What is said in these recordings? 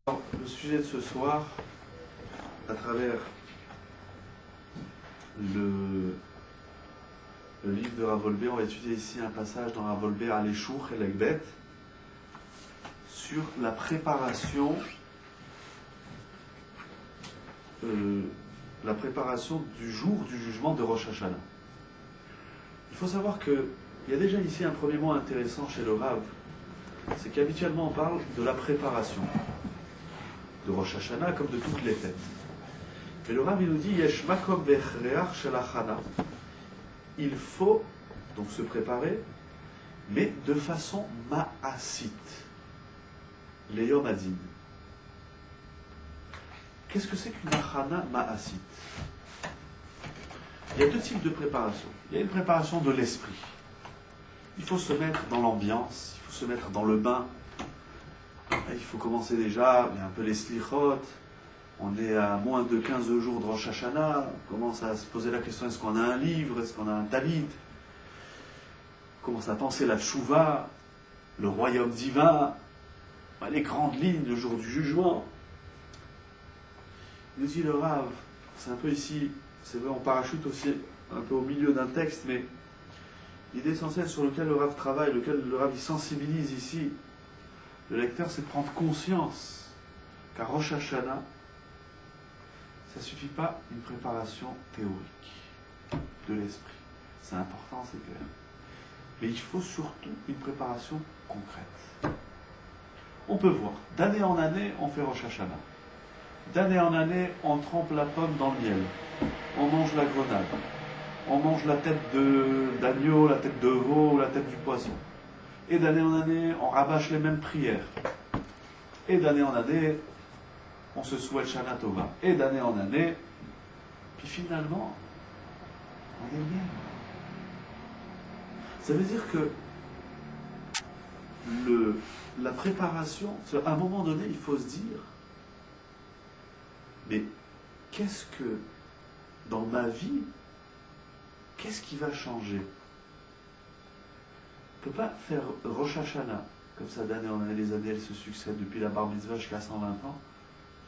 Alors, le sujet de ce soir, à travers le livre de Rav Wolbe, on va étudier ici un passage dans Rav Wolbe à l'Eshour et l'Ekbet sur la préparation du jour du jugement de Rosh Hashanah. Il faut savoir qu'il y a déjà ici un premier mot intéressant chez le Rav, c'est qu'habituellement on parle de la préparation de Rosh Hashanah comme de toutes les fêtes. Et le Rav il nous dit Yesh makom vechreach shel hachana. Il faut donc se préparer, mais de façon ma'asit, l'eyom adin. Qu'est-ce que c'est qu'une hachana ma'asit? Il y a deux types de préparation. Il y a une préparation de l'esprit. Il faut se mettre dans l'ambiance, il faut se mettre dans le bain. Il faut commencer déjà, il y a un peu les slichot. On est à moins de 15 jours de Rosh Hashanah. On commence à se poser la question, est-ce qu'on a un livre? Est-ce qu'on a un talit? On commence à penser la tchouva, le royaume divin, les grandes lignes, le jour du jugement. Il nous dit le Rav, c'est un peu ici, c'est vrai, on parachute aussi un peu au milieu d'un texte, mais l'idée essentielle sur laquelle le Rav travaille, lequel le Rav sensibilise ici, le lecteur, c'est de prendre conscience qu'à Rosh Hashanah, ça ne suffit pas une préparation théorique de l'esprit. C'est important, c'est clair. Mais il faut surtout une préparation concrète. On peut voir, d'année en année, on fait Rosh Hashanah. D'année en année, on trempe la pomme dans le miel. On mange la grenade. On mange la tête d'agneau, la tête de veau, la tête du poisson. Et d'année en année, on rabâche les mêmes prières. Et d'année en année, on se souhaite Shana Tova. Et d'année en année, puis finalement, on est bien. Ça veut dire que la préparation, à un moment donné, il faut se dire, mais qu'est-ce que, dans ma vie, qu'est-ce qui va changer? On ne peut pas faire Rosh Hashanah, comme ça d'année en année, les années elles se succèdent depuis la bar mitzvah jusqu'à 120 ans,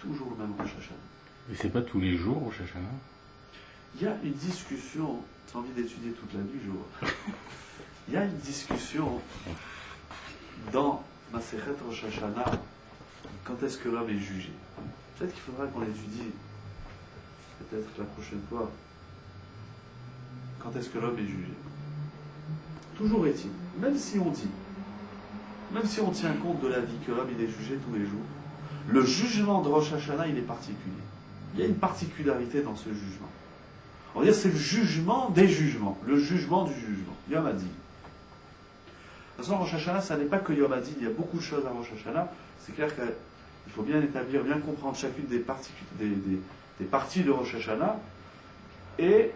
toujours le même Rosh Hashanah. Mais c'est pas tous les jours Rosh Hashanah? Il y a une discussion, j'ai envie d'étudier toute la nuit, je vois. Il y a une discussion dans Masechet Rosh Hashanah, quand est-ce que l'homme est jugé? Peut-être qu'il faudra qu'on l'étudie, peut-être la prochaine fois, quand est-ce que l'homme est jugé? Toujours est-il, même si on tient compte de la vie que l'homme il est jugé tous les jours, le jugement de Rosh Hashanah il est particulier. Il y a une particularité dans ce jugement. On va dire c'est le jugement des jugements, le jugement du jugement. Yom Hadin. De toute façon, Rosh Hashanah, ça n'est pas que Yom Hadin, il y a beaucoup de choses à Rosh Hashanah. C'est clair qu'il faut bien établir, bien comprendre chacune des parties de Rosh Hashanah. Et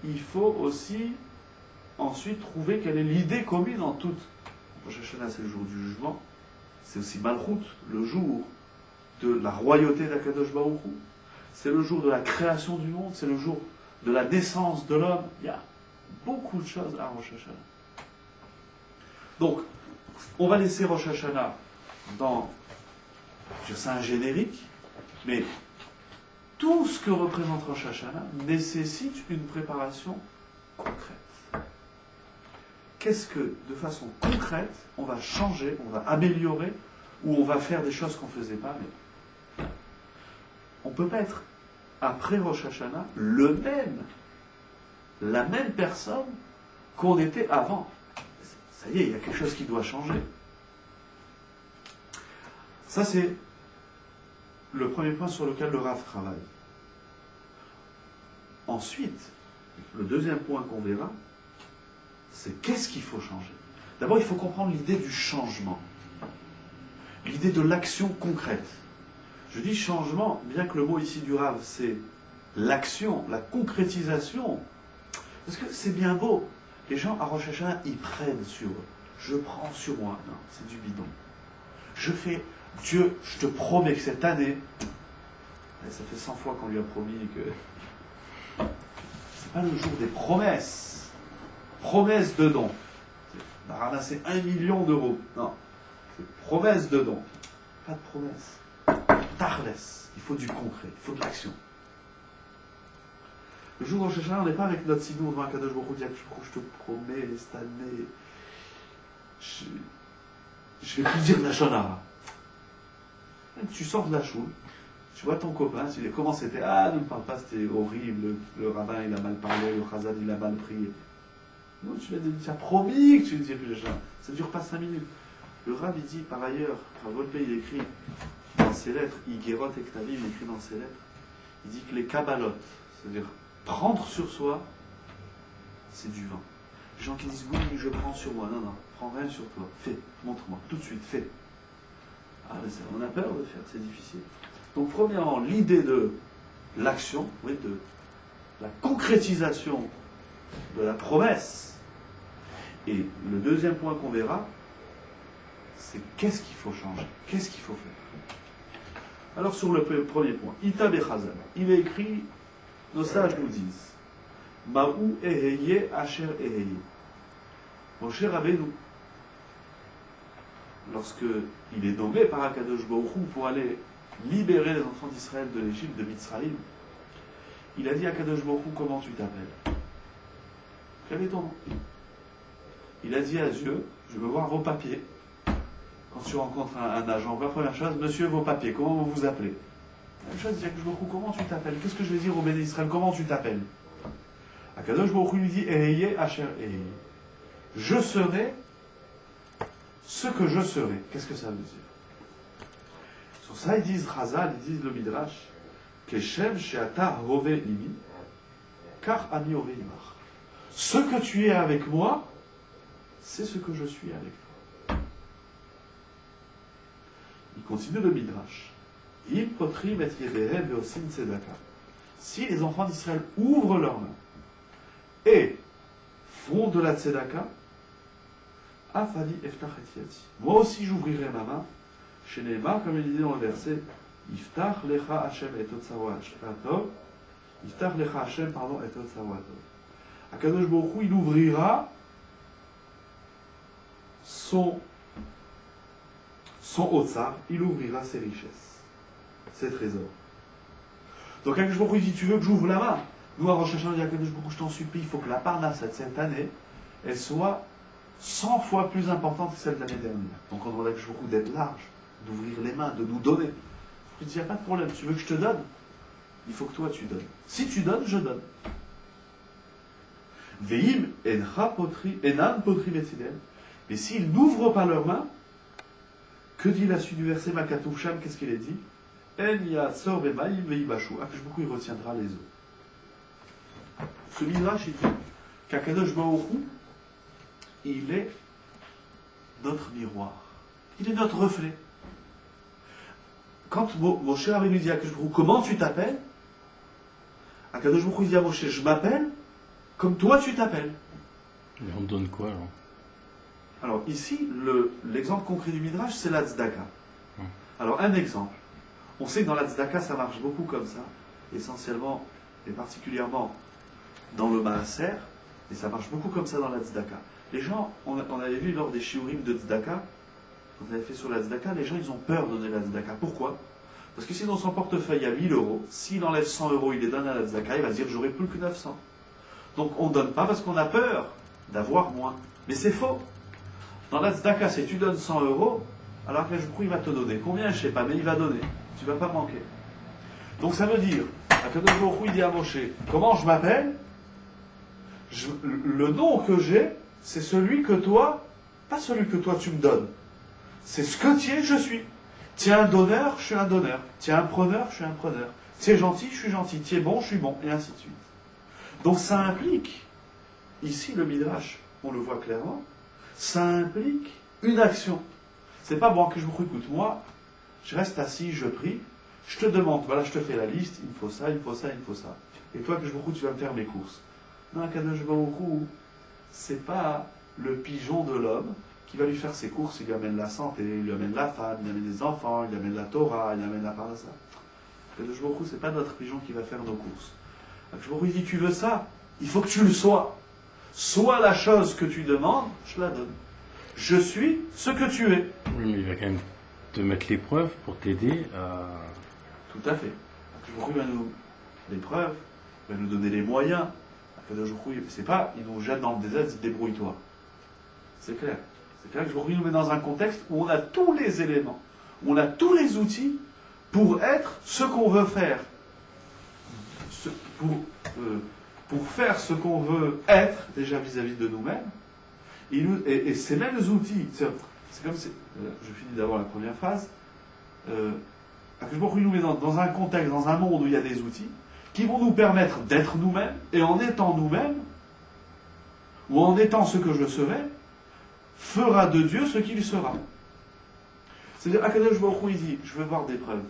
il faut aussi ensuite trouver quelle est l'idée commune en toute. Rosh Hashanah, c'est le jour du jugement. C'est aussi Malchut, le jour de la royauté d'Akadosh Baruch Hu. C'est le jour de la création du monde, c'est le jour de la naissance de l'homme. Il y a beaucoup de choses à Rosh Hashanah. Donc, on va laisser Rosh Hashanah c'est un générique, mais tout ce que représente Rosh Hashanah nécessite une préparation concrète. Qu'est-ce que, de façon concrète, on va changer, on va améliorer, ou on va faire des choses qu'on ne faisait pas, mais on ne peut pas être, après Rosh Hashanah, la même personne qu'on était avant. Ça y est, il y a quelque chose qui doit changer. Ça, c'est le premier point sur lequel le Rav travaille. Ensuite, le deuxième point qu'on verra, c'est qu'est-ce qu'il faut changer. D'abord, il faut comprendre l'idée du changement. L'idée de l'action concrète. Je dis changement, bien que le mot ici du Rav, c'est l'action, la concrétisation. Parce que c'est bien beau. Les gens à Rosh Hashanah, ils prennent sur eux. Je prends sur moi. Non, c'est du bidon. Je fais, Dieu, je te promets que cette année, ça fait 100 fois qu'on lui a promis que c'est pas le jour des promesses. Promesse de don. On a ramassé 1 million d'euros. Non. C'est promesse de don. Pas de promesse. Tachles, il faut du concret, il faut de l'action. Le jour de Rosh Hashanah, on n'est pas avec notre sidour devant Akadosh Baruch Hu, je te promets, cette année, je vais plus dire Lachon Hara. Tu sors de la choule, tu vois ton copain, tu dis comment c'était, ah ne me parle pas, c'était horrible, le rabbin il a mal parlé, le chazan il a mal prié. Non, tu as promis que tu ne disais plus Lachon Hara. Ça ne dure pas 5 minutes. Le Rav il dit par ailleurs, Volpe il écrit dans ses lettres, Igerot et Ktavim, il écrit dans ses lettres, il dit que les kabbalot, c'est-à-dire prendre sur soi, c'est du vent. Les gens qui disent oui, je prends sur moi, non, prends rien sur toi, fais, montre-moi, tout de suite, fais. Ah, mais ça, on a peur de faire, c'est difficile. Donc, premièrement, l'idée de l'action, oui, de la concrétisation de la promesse. Et le deuxième point qu'on verra, c'est qu'est-ce qu'il faut changer, qu'est-ce qu'il faut faire. Alors, sur le premier point, Ita Bechazal, il est écrit, nos sages nous disent, Ma'ou eheye asher eheye. Moshe Rabbeinu, lorsque il est nommé par Akadosh Baruch Hu pour aller libérer les enfants d'Israël de l'Égypte, de Mitzraïm, il a dit à Akadosh Baruch Hu, comment tu t'appelles? Quel est ton nom? Il a dit à Dieu, je veux voir vos papiers. Quand tu rencontres un agent, la première chose, monsieur, vos papiers, comment vous vous appelez? La même chose, il dit à Akadosh Baruch Hu, comment tu t'appelles? Qu'est-ce que je vais dire au béné Israël? Comment tu t'appelles? Akadosh Baruch Hu lui dit, eheye asher eheye. Je serai ce que je serai. Qu'est-ce que ça veut dire? Sur ça, ils disent Chazal, ils disent le Midrash, Keshem she'ata hove imi, car ani hove imach. Ce que tu es avec moi, c'est ce que je suis avec toi. Il continue le Midrash. Im potrim et yedehem veosim tzedaka. Si les enfants d'Israël ouvrent leurs mains et font de la tzedaka, Afani eftach et yadi. Moi aussi j'ouvrirai ma main. Chez Neymar, comme il dit dans le verset, Iftach lecha Hashem et otzawato. Iftach lecha Hashem, pardon, et otzawato. Akadosh Baruch Hu, il ouvrira son otsar, il ouvrira ses richesses, ses trésors. Donc Akadosh Baruch Hu dit, tu veux que j'ouvre la main? Nous, à Rosh Hashanah, Akadosh Baruch Hu, je t'en supplie, il faut que la parnasse de cette année, elle soit 100 fois plus importante que celle de l'année dernière. Donc on demande à Akadosh Baruch Hu d'être large, d'ouvrir les mains, de nous donner. Je dis, il n'y a pas de problème, tu veux que je te donne? Il faut que toi tu donnes. Si tu donnes, je donne. Veim enan potri metzidem. Et s'ils n'ouvrent pas leurs mains, que dit la suite du verset Makatouf Sham? Qu'est-ce qu'il est dit? En yatsor bemaim veibashu. Akadosh Baruch Hu, il retiendra les eaux. Ce midrash, il dit qu'Akadosh Baruch Hu, il est notre miroir. Il est notre reflet. Quand Moshe avait lui dit à Akadosh Baruch Hu, comment tu t'appelles? Akadosh Baruch Hu dit à Moshe, je m'appelle comme toi tu t'appelles. Mais on donne quoi alors? Alors ici, l'exemple concret du Midrash, c'est la tzedaka. Alors un exemple. On sait que dans la tzedaka, ça marche beaucoup comme ça, essentiellement et particulièrement dans le maaser, et ça marche beaucoup comme ça dans la tzedaka. Les gens, on avait vu lors des shiurim de tzedaka, on avait fait sur la tzedaka, les gens ils ont peur de donner la tzedaka. Pourquoi? Parce que si dans son portefeuille il y a 1000 euros, s'il enlève 100 euros, il les donne à la tzedaka, il va se dire j'aurai plus que 900. Donc on ne donne pas parce qu'on a peur d'avoir moins. Mais c'est faux. Dans la tzedaka, si tu donnes 100 euros, alors que il va te donner. Combien? Je ne sais pas, mais il va donner. Tu ne vas pas manquer. Donc ça veut dire, Akadosh Baruch Hu, il dit à Moshe, comment je m'appelle? Le nom que j'ai, c'est celui que toi, pas celui que toi tu me donnes. C'est ce que tu es, je suis. Tu es un donneur, je suis un donneur. Tu es un preneur, je suis un preneur. Tu es gentil, je suis gentil. Tu es bon, je suis bon. Et ainsi de suite. Donc ça implique, ici le Midrash, on le voit clairement, ça implique une action. C'est pas bon que je vous écoute, moi, je reste assis, je prie, je te demande, voilà, je te fais la liste, il me faut ça, il me faut ça, il me faut ça. Et toi, que je vous tu vas me faire mes courses. Non, Akadosh Baruch Hu, c'est pas le pigeon de l'homme qui va lui faire ses courses, il lui amène la santé, il lui amène la femme, il lui amène les enfants, il lui amène la Torah, il lui amène la parnassa. Akadosh Baruch Hu, c'est pas notre pigeon qui va faire nos courses. Akadosh Baruch Hu dit, tu veux ça? Il faut que tu le sois. Sois la chose que tu demandes, je la donne. Je suis ce que tu es. Oui, mais il va quand même te mettre l'épreuve pour t'aider Tout à fait. Akadosh va nous l'épreuve, va nous donner les moyens. Akadosh c'est pas, il nous jette dans le désert, il dit débrouille-toi. C'est clair. C'est clair que Akadosh nous met dans un contexte où on a tous les éléments, où on a tous les outils pour être ce qu'on veut faire. Pour faire ce qu'on veut être, déjà vis-à-vis de nous-mêmes. Et ces mêmes outils, c'est comme si, je finis d'abord la première phrase, Akadosh nous met dans un contexte, dans un monde où il y a des outils qui vont nous permettre d'être nous-mêmes, et en étant nous-mêmes, ou en étant ce que je serai, fera de Dieu ce qu'il sera. C'est-à-dire, Akadosh Baruch Hu, il dit, je veux voir des preuves.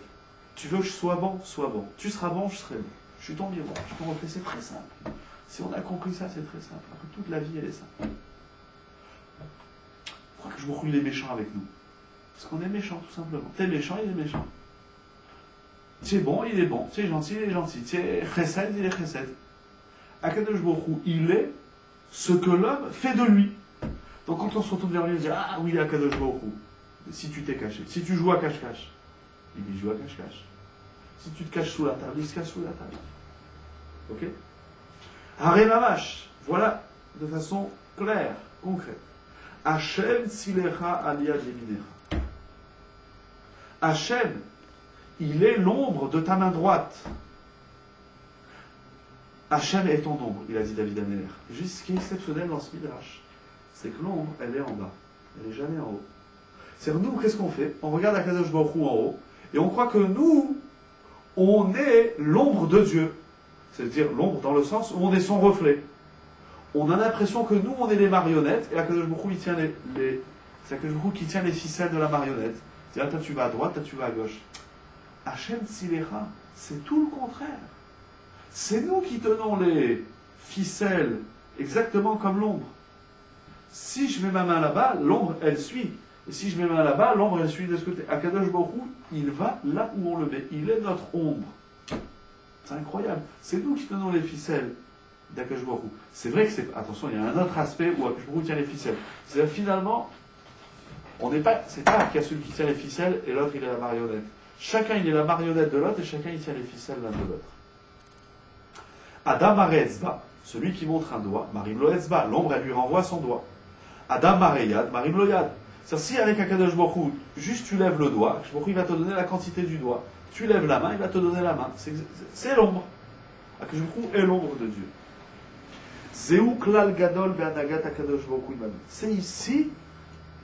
Tu veux que je sois bon? Sois bon. Tu seras bon, je serai bon. Je suis ton miroir, je te refais, c'est très simple. Si on a compris ça, c'est très simple. Après, toute la vie, elle est simple. Pourquoi que je me il est méchant avec nous? Parce qu'on est méchant, tout simplement. T'es méchant, il est méchant. Tu es bon, il est bon. Tu es gentil, il est gentil. Tu es chesed, il est chesed. Akadosh Baruch Hu, il est ce que l'homme fait de lui. Donc quand on se retourne vers lui, on dit, ah oui, Akadosh Baruch Hu. Si tu t'es caché, si tu joues à cache-cache, il joue à cache-cache. Si tu te caches sous la table, il se cache sous la table. Ok? Haré Mamash, voilà de façon claire, concrète. Hachem Tzilecha Aliyad Yeminecha. Hachem, il est l'ombre de ta main droite. Hachem est ton ombre, il a dit David Améler. Juste ce qui est exceptionnel dans ce midrash, c'est que l'ombre, elle est en bas. Elle n'est jamais en haut. C'est-à-dire, nous, qu'est-ce qu'on fait? On regarde Akadosh Baruch Hu en haut, et on croit que nous, on est l'ombre de Dieu. C'est-à-dire l'ombre dans le sens où on est son reflet. On a l'impression que nous, on est les marionnettes, et Akadosh Baruch Hu, il tient c'est Akadosh Baruch Hu qui tient les ficelles de la marionnette. C'est-à-dire, toi tu vas à droite, toi tu vas à gauche. Hachem Tzilecha, c'est tout le contraire. C'est nous qui tenons les ficelles, exactement comme l'ombre. Si je mets ma main là-bas, l'ombre, elle suit. Et si je mets ma main là-bas, l'ombre, elle suit de ce côté. Akadosh Baruch Hu, il va là où on le met. Il est notre ombre. C'est incroyable. C'est nous qui tenons les ficelles d'Akadosh Baruch Hu. C'est vrai que c'est... Attention, il y a un autre aspect où Akadosh Baruch Hu tient les ficelles. C'est-à-dire, finalement, c'est pas qu'il y a celui qui tient les ficelles et l'autre, il est la marionnette. Chacun, il est la marionnette de l'autre et chacun, il tient les ficelles l'un de l'autre. Adam Marezba, celui qui montre un doigt, Marim Loezba, l'ombre, elle lui renvoie son doigt. Adam Mareyad, Marim Loyad. C'est-à-dire, si avec Akadosh Baruch Hu, juste tu lèves le doigt, Akadosh Baruch Hu, il va te donner la quantité du doigt. Tu lèves la main, il va te donner la main. C'est l'ombre. Akadosh Baruch Hu est l'ombre de Dieu. Zeu klal gadol be'anagat Akadosh Baruch Hu. C'est ici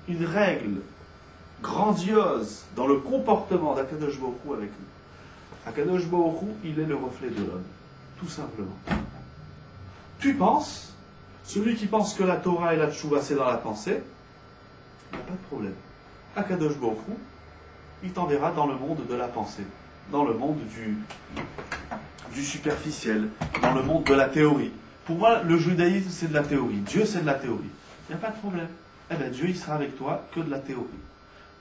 une règle grandiose dans le comportement d'Akadosh Baruch Hu avec nous. Akadosh Baruch Hu, il est le reflet de l'homme. Tout simplement. Tu penses, celui qui pense que la Torah et la Tchouva c'est dans la pensée, il n'y a pas de problème. Akadosh Baruch Hu, il t'enverra dans le monde de la pensée, dans le monde du superficiel, dans le monde de la théorie. Pour moi, le judaïsme c'est de la théorie, Dieu c'est de la théorie. Il n'y a pas de problème. Eh bien, Dieu il sera avec toi que de la théorie.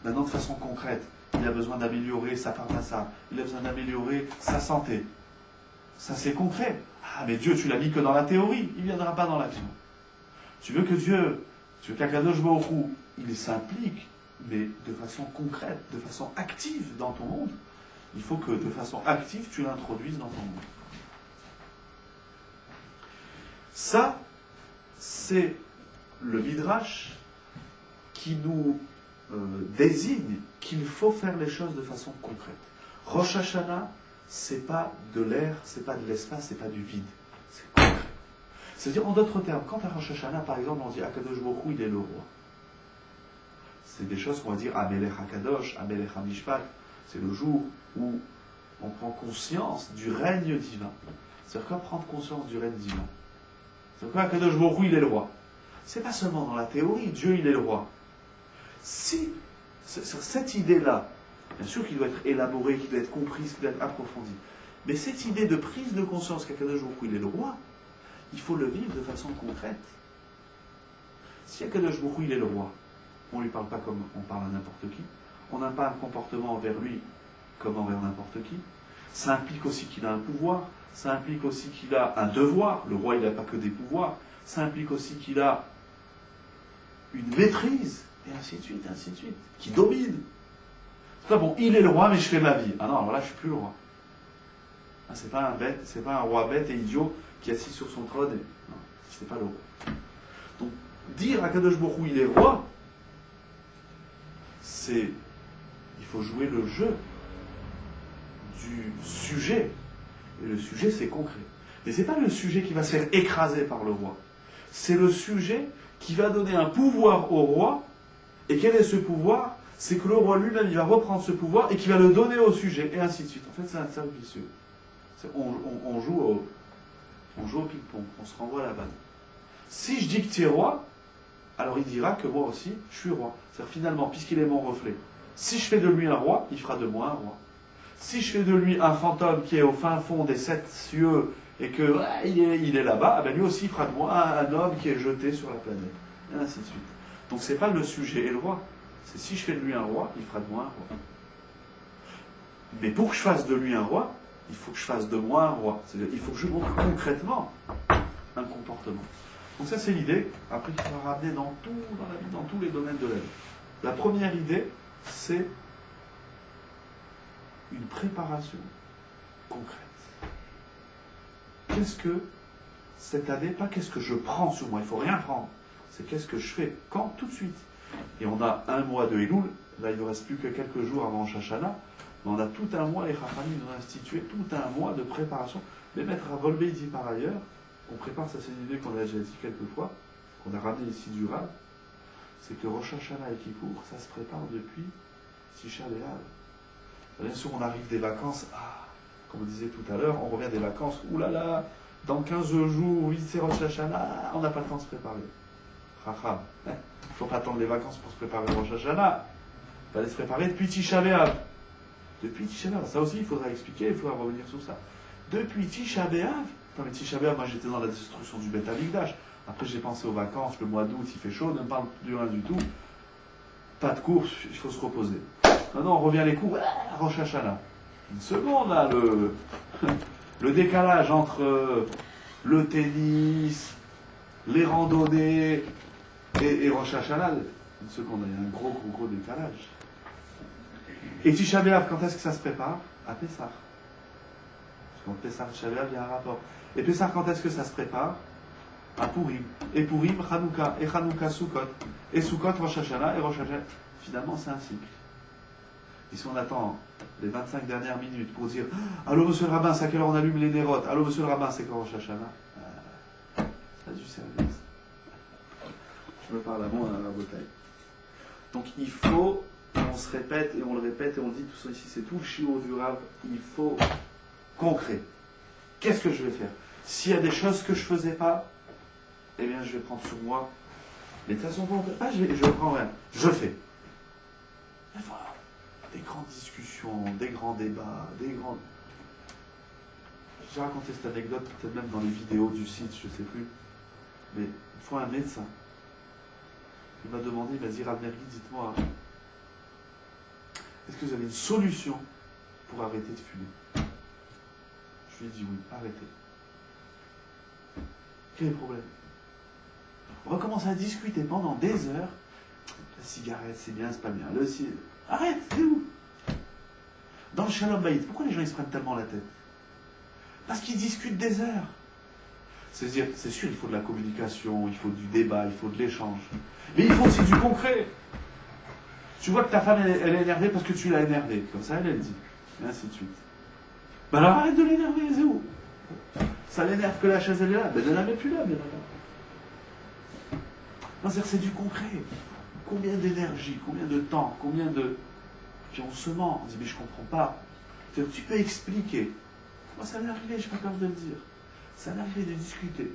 Maintenant, de façon concrète, il a besoin d'améliorer sa parnassa, il a besoin d'améliorer sa santé. Ça c'est concret. Ah mais Dieu tu l'as mis que dans la théorie, il ne viendra pas dans l'action. Tu veux qu'Akadosh Baruch Hu, il s'implique, mais de façon concrète, de façon active dans ton monde, il faut que de façon active tu l'introduises dans ton monde. Ça, c'est le Midrash qui nous désigne qu'il faut faire les choses de façon concrète. Rosh Hashanah, c'est pas de l'air, c'est pas de l'espace, c'est pas du vide. C'est concret. C'est-à-dire, en d'autres termes, quand à Rosh Hashanah, par exemple, on dit Akadosh Baruch Hu, il est le roi. C'est des choses qu'on va dire Amelech Akadosh, Amelech Hamishpat. C'est le jour où on prend conscience du règne divin. C'est-à-dire quoi prendre conscience du règne divin? C'est-à-dire quoi Akadosh Baruch Hu, il est le roi. C'est pas seulement dans la théorie, Dieu, il est le roi. Si, cette idée-là, bien sûr qu'il doit être élaboré, qu'il doit être compris, qu'il doit être approfondi. Mais cette idée de prise de conscience qu'Akadosh Baruch Hu, il est le roi, il faut le vivre de façon concrète. Si Akadosh Baruch Hu, il est le roi, on ne lui parle pas comme on parle à n'importe qui, on n'a pas un comportement envers lui comme envers n'importe qui. Ça implique aussi qu'il a un pouvoir, ça implique aussi qu'il a un devoir. Le roi, il n'a pas que des pouvoirs. Ça implique aussi qu'il a une maîtrise, et ainsi de suite, qui domine. C'est pas bon, il est le roi, mais je fais ma vie. Ah non, alors là, je ne suis plus le roi. Ah, c'est pas un roi bête et idiot qui est assis sur son trône. Non, c'est pas le roi. Donc, dire à Kadosh Baruch Hu il est roi, c'est. Il faut jouer le jeu du sujet. Et le sujet, c'est concret. Mais c'est pas le sujet qui va se faire écraser par le roi. C'est le sujet qui va donner un pouvoir au roi. Et quel est ce pouvoir? C'est que le roi lui-même, il va reprendre ce pouvoir et qu'il va le donner au sujet, et ainsi de suite. En fait, c'est un cercle vicieux. On joue au ping-pong, on se renvoie la balle. Si je dis que tu es roi, alors il dira que moi aussi, je suis roi. C'est-à-dire finalement, puisqu'il est mon reflet, si je fais de lui un roi, il fera de moi un roi. Si je fais de lui un fantôme qui est au fin fond des 7 cieux et que il est là-bas, ben lui aussi il fera de moi un homme qui est jeté sur la planète. Et ainsi de suite. Donc c'est pas le sujet et le roi. C'est si je fais de lui un roi, il fera de moi un roi. Mais pour que je fasse de lui un roi, il faut que je fasse de moi un roi. C'est-à-dire il faut que je montre concrètement un comportement. Donc ça c'est l'idée, après qu'il faudra ramener dans la vie, dans tous les domaines de la vie. La première idée, c'est une préparation concrète. Qu'est-ce que cette année, pas qu'est-ce que je prends sur moi, il ne faut rien prendre, c'est qu'est-ce que je fais, quand, tout de suite. Et on a un mois de Elul, là il ne reste plus que quelques jours avant Rosh Hashanah, mais on a tout un mois, les Chachamim nous ont institué tout un mois de préparation. Les maîtres à Volvé dit par ailleurs, on prépare, ça c'est une idée qu'on a déjà dit quelques fois, qu'on a ramené ici du Rav, c'est que Rosh Hashanah et Kippour, ça se prépare depuis Tisha B'Av. Bien sûr, on arrive des vacances, comme on disait tout à l'heure, on revient des vacances, oulala, dans 15 jours, oui, c'est Rosh Hashanah, on n'a pas le temps de se préparer. Chacham, il ne faut pas attendre les vacances pour se préparer Rosh Hashanah. Il fallait se préparer depuis Tisha B'Av. Depuis Tisha B'Av, ça aussi, il faudra expliquer, il faudra revenir sur ça. Depuis Tisha B'Av, non mais Tisha B'Av, moi j'étais dans la destruction du Beth Amikdash. Après j'ai pensé aux vacances, le mois d'août, il fait chaud, ne me parle de rien du tout. Pas de course, il faut se reposer. Maintenant, on revient les cours, Rosh Hashanah. Une seconde, là, le décalage entre le tennis, les randonnées et Rosh Hashanah. Une seconde, il y a un gros décalage. Et Tisha B'Av, quand est-ce que ça se prépare? À Pessah. Parce qu'en Pessah, Tisha B'Av, il y a un rapport. Et Pessah, quand est-ce que ça se prépare? À Purim. Et Purim, Hanouka. Et Hanouka, Sukkot. Et Sukkot, Rosh Hashanah. Et Rosh Hashanah. Finalement, c'est un cycle. Et si on attend les 25 dernières minutes pour dire allô monsieur le rabbin, c'est à quelle heure on allume les nérotes? Allô monsieur le rabbin, c'est quand Rosh Hashanah? Ça a du service. Je me parle à moi à la bouteille. Donc il faut, on se répète et on le répète et on dit tout ça ici, c'est tout le chiot du Rav, il faut concret. Qu'est-ce que je vais faire? S'il y a des choses que je ne faisais pas, eh bien je vais prendre sur moi. Mais de toute façon, je prends rien. Je fais. Et voilà. Des grandes discussions, des grands débats, des grandes... J'ai raconté cette anecdote peut-être même dans les vidéos du site, je ne sais plus. Mais une fois un médecin, il m'a demandé, il m'a dit, Rav Merli, dites-moi, est-ce que vous avez une solution pour arrêter de fumer? Je lui ai dit oui, arrêtez. Quel est le problème? On va commencer à discuter pendant des heures. La cigarette, c'est bien, c'est pas bien. Arrête, c'est où? Dans le Shalom Bayit, pourquoi les gens ils se prennent tellement la tête? Parce qu'ils discutent des heures. C'est-à-dire, c'est sûr, il faut de la communication, il faut du débat, il faut de l'échange. Mais il faut aussi du concret. Tu vois que ta femme, elle est énervée parce que tu l'as énervée. Comme ça, elle dit. Et ainsi de suite. Ben alors arrête de l'énerver, c'est où? Ça l'énerve que la chaise, elle est là. Ben ne la mets plus là, mais là. Non, c'est du concret. Combien d'énergie, combien de temps, combien de... Puis on se ment, on dit mais je comprends pas. Tu peux expliquer. Moi ça m'est arrivé, je n'ai pas peur de le dire. Ça m'est arrivé de discuter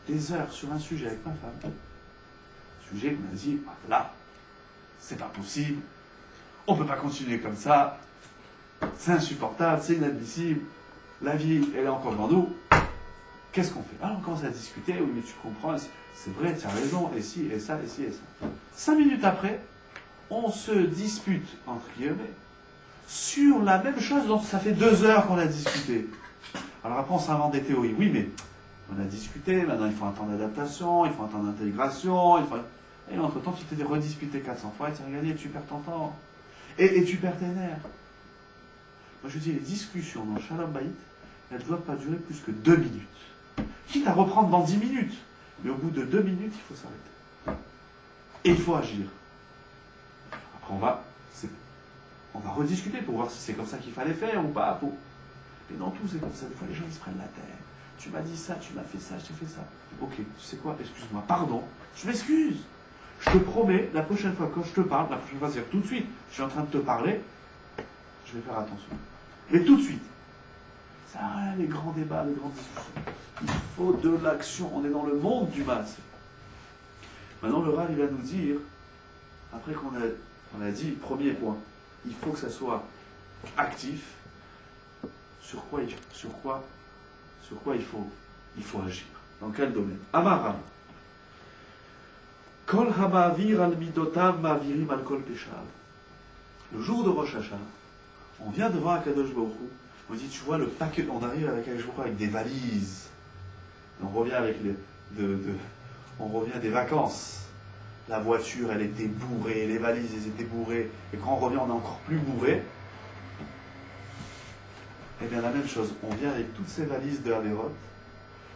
des heures sur un sujet avec ma femme. Un sujet qui m'a dit, là, c'est pas possible, on ne peut pas continuer comme ça, c'est insupportable, c'est inadmissible, la vie elle est encore devant nous. Qu'est-ce qu'on fait? Alors on commence à discuter, oui mais tu comprends, c'est vrai, tu as raison, et si, et ça, et si, et ça. 5 minutes après, on se dispute, entre guillemets, sur la même chose dont ça fait 2 heures qu'on a discuté. Alors après on s'invente des théories, oui mais on a discuté, maintenant il faut un temps d'adaptation, il faut un temps d'intégration, et entre temps tu t'es redisputé 400 fois, et tu as regardé, tu perds ton temps, et tu perds tes nerfs. Moi je dis les discussions dans le Shalom Bayit, elle ne doit pas durer plus que 2 minutes. Quitte à reprendre dans 10 minutes. Mais au bout de 2 minutes, il faut s'arrêter. Et il faut agir. Après, on va rediscuter pour voir si c'est comme ça qu'il fallait faire ou pas. Mais dans tout, c'est comme ça. Des fois, les gens, ils se prennent la tête. Tu m'as dit ça, tu m'as fait ça, je t'ai fait ça. Ok, tu sais quoi, excuse-moi, pardon, je m'excuse. Je te promets, la prochaine fois, quand je te parle, la prochaine fois, c'est-à-dire tout de suite, je suis en train de te parler, je vais faire attention. Mais tout de suite. Ça, les grands débats, les grandes discussions. Il faut de l'action. On est dans le monde du masque. Maintenant, le Rav, il va nous dire, après qu'on a dit, premier point, il faut que ça soit actif. Sur quoi il faut agir. Dans quel domaine? Amara. Kol hamavir al midotav mavirim al kol peshav. Le jour de Rosh Hashanah, on vient devant Akadosh Baruch Hu, on dit, tu vois, le paquet, on arrive avec Akadosh Baruch Hu avec des valises. Et on revient avec on revient des vacances. La voiture, elle était bourrée, les valises, elles étaient bourrées. Et quand on revient, on est encore plus bourré. Eh bien, la même chose, on vient avec toutes ces valises de Haverot.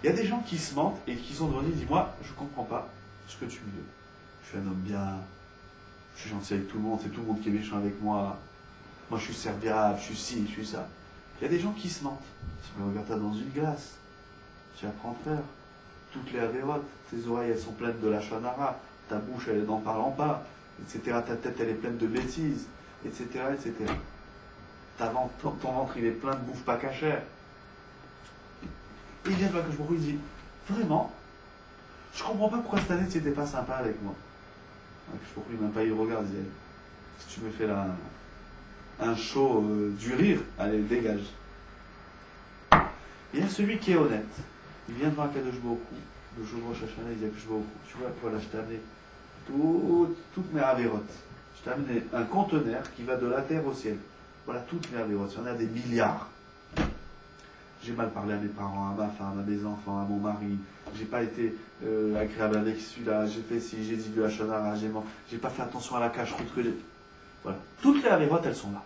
Il y a des gens qui se mentent et qui sont devenus, dis-moi, je ne comprends pas ce que tu me dis. Je suis un homme bien, je suis gentil avec tout le monde, c'est tout le monde qui est méchant avec moi. Moi, je suis serviable, je suis ci, je suis ça. Il y a des gens qui se mentent. Si on regarde dans une glace, tu vas prendre peur. Toutes les Haverot, tes oreilles, elles sont pleines de la Shonara, ta bouche, elle est n'en parlant pas, etc. Ta tête, elle est pleine de bêtises, etc., etc. Ton ventre, il est plein de bouffe pas cachère. Et il vient de Akadosh Baruch Hu, il dit, vraiment, je comprends pas pourquoi cette année tu n'étais pas sympa avec moi. Akadosh Baruch Hu, même pas, il regarde, il dit, si tu me fais là un show du rire, allez, dégage. Il y a celui qui est honnête. Il vient devant Akadosh Baruch Hu, le jour de Rosh Hashanah, il dit Akadosh Baruch Hu, tu vois, voilà, je t'ai amené toutes mes avérotes. Je t'ai amené un conteneur qui va de la terre au ciel. Voilà, toutes mes avérotes. Il y en a des milliards. J'ai mal parlé à mes parents, à ma femme, à mes enfants, à mon mari. J'ai pas été agréable avec celui-là. J'ai fait ci, j'ai dit du hachonara, j'ai pas fait attention à la cache-route que j'ai. Voilà. Toutes les avérotes, elles sont là.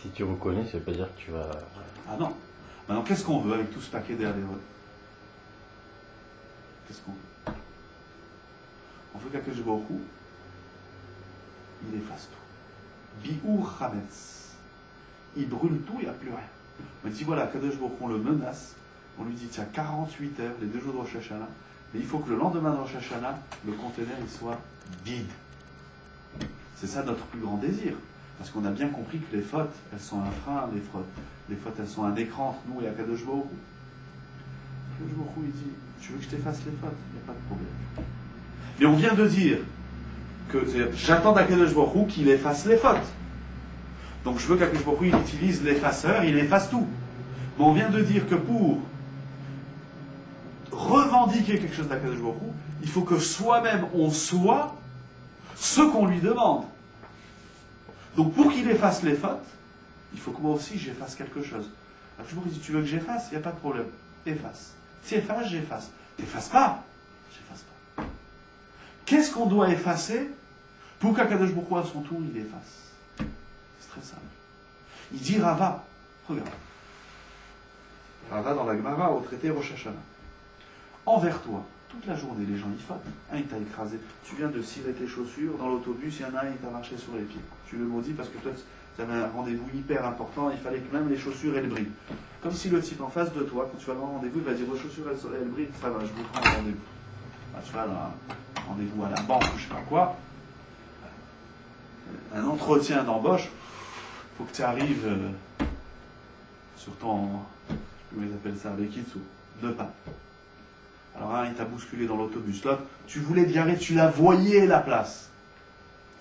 Si tu reconnais, ça veut pas dire que tu vas... Ah non. Maintenant, qu'est-ce qu'on veut avec tout ce paquet d'avérotes? Qu'est-ce qu'on veut? On veut qu'Akadosh Baruch Hu, il efface tout. Bi'ur chametz. Il brûle tout, il n'y a plus rien. On dit voilà, Akadosh Baruch Hu, on le menace, on lui dit tiens, 48 heures, les 2 jours de Rosh Hashanah, mais il faut que le lendemain de Rosh Hashanah, le conteneur il soit vide. C'est ça notre plus grand désir. Parce qu'on a bien compris que les fautes, elles sont un frein, les fautes, elles sont un écran entre nous et Akadosh Baruch Hu. Akadosh Baruch Hu, il dit tu veux que je t'efface les fautes? Il n'y a pas de problème. Mais on vient de dire que j'attends d'Akadosh Baruch Hu qu'il efface les fautes. Donc je veux qu'Akadosh Baruch Hu il utilise l'effaceur, il efface tout. Mais on vient de dire que pour revendiquer quelque chose d'Akadosh Baruch Hu, il faut que soi-même on soit ce qu'on lui demande. Donc pour qu'il efface les fautes, il faut que moi aussi j'efface quelque chose. Akadosh Baruch Hu dit tu veux que j'efface? Il n'y a pas de problème. Efface. Si efface, j'efface. T'effaces pas? J'efface pas. Qu'est-ce qu'on doit effacer pour qu'Akadosh Baruch Hu à son tour il efface? C'est très simple. Il dit Rava, regarde. Rava dans la Gemara au traité Rosh Hashanah. Envers toi, toute la journée, les gens y fatent. Un, il t'a écrasé. Tu viens de cirer tes chaussures dans l'autobus, il y en a un, il t'a marché sur les pieds. Tu le maudis parce que toi, tu avais un rendez-vous hyper important, il fallait que même les chaussures, elles brillent. Comme si le type en face de toi, quand tu vas avoir un rendez-vous, il va dire vos chaussures, elles brillent, ça va, je vous prends un rendez-vous. Ah, tu vas là, rendez-vous à la banque ou je sais pas quoi. Un entretien d'embauche, il faut que tu arrives sur ton, comment ils appellent ça, avec Kitsu, 2 pas. Alors un, il t'a bousculé dans l'autobus. L'autre, tu voulais te garer, tu la voyais la place.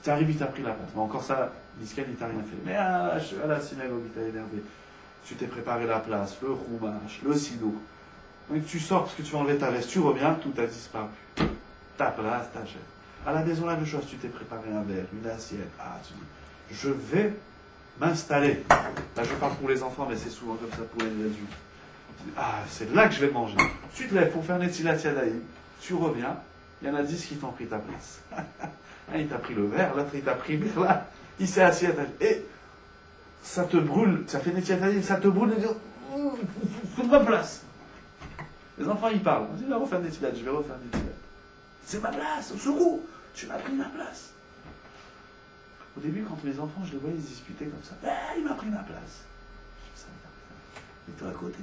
Tu arrives, il t'a pris la place. Mais encore ça, Niskel, il t'a rien fait. Mais à la synagogue, il t'a énervé. Tu t'es préparé la place, le roumache, le sido. Donc tu sors parce que tu vas enlever ta veste, tu reviens, tout a disparu. Ta place, ta chaise. À la maison, la même chose, tu t'es préparé un verre, une assiette. Ah, tu dis, je vais m'installer. Là, je parle pour les enfants, mais c'est souvent comme ça pour les adultes. Ah, c'est là que je vais manger. Tu te lèves pour faire Netzilat Yadayim, tu reviens, il y en a 10 qui t'ont pris ta place. Un, il t'a pris le verre, l'autre, il t'a pris là, il s'est assis à ta... Et ça te brûle, ça fait des tiatanis, ça te brûle, et dire, c'est ma place. Les enfants, ils parlent. On dit, je vais refaire des tilates, je vais refaire des tilates. C'est ma place, Sourou, tu m'as pris ma place. Au début, quand les enfants, je les voyais se disputer comme ça, il m'a pris ma place. Je dis, ça, mets-toi à côté.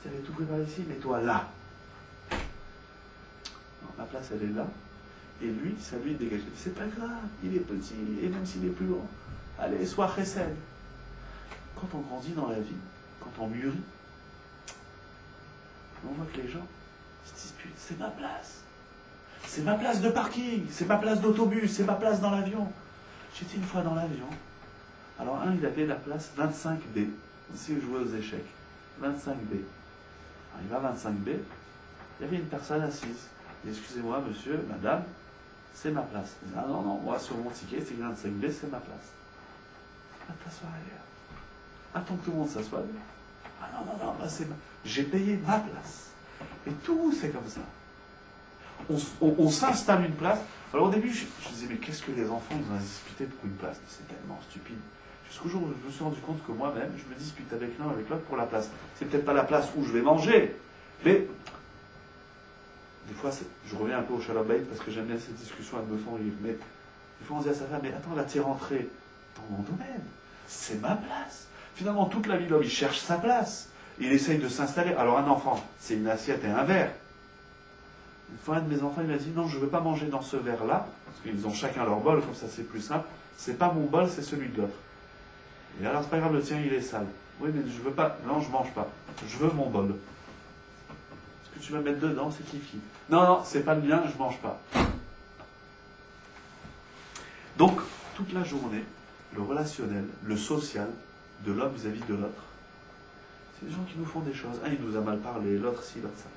Tu avais tout préparé ici, mets-toi là. Non, ma place, elle est là. Et lui, ça lui dégage. C'est pas grave, il est petit, et même s'il est plus grand. Allez, sois chesed. Quand on grandit dans la vie, quand on mûrit, on voit que les gens se disputent. C'est ma place. C'est ma place de parking, c'est ma place d'autobus, c'est ma place dans l'avion. J'étais une fois dans l'avion. Alors il avait la place 25B. Aussi, je jouais aux échecs. 25B. Alors, il va à 25B. Il y avait une personne assise. Excusez-moi, monsieur, madame, c'est ma place. Il dit, ah non, non, moi sur mon ticket, c'est 25B, c'est ma place. Va t'asseoir ailleurs. Attends que tout le monde s'assoie. Ah non, non, non, bah, j'ai payé ma place. Et tout, c'est comme ça. On s'installe une place. Alors au début, je disais, mais qu'est-ce que les enfants ils ont à se disputer pour une place? C'est tellement stupide. Jusqu'au jour où je me suis rendu compte que moi-même, je me dispute avec l'un avec l'autre pour la place. C'est peut-être pas la place où je vais manger, mais des fois, je reviens un peu au Shalom Bayit parce que j'aime bien cette discussion, elles me font rire. Mais des fois, on se dit à sa femme, mais attends, là, t'es rentré dans mon domaine. C'est ma place. Finalement, toute la vie, l'homme, il cherche sa place. Il essaye de s'installer. Alors un enfant, c'est une assiette et un verre. Une fois, un de mes enfants, il m'a dit, non, je ne veux pas manger dans ce verre-là, parce qu'ils ont chacun leur bol, comme ça c'est plus simple. C'est pas mon bol, c'est celui de l'autre. Et alors, c'est pas grave, le tien, il est sale. Oui, mais je veux pas. Non, je mange pas. Je veux mon bol. Ce que tu vas mettre dedans, c'est kiff-kiff. Non, non, c'est pas le mien, je mange pas. Donc, toute la journée, le relationnel, le social de l'homme vis-à-vis de l'autre, c'est des gens qui nous font des choses. Un, il nous a mal parlé, l'autre ci, l'autre ça.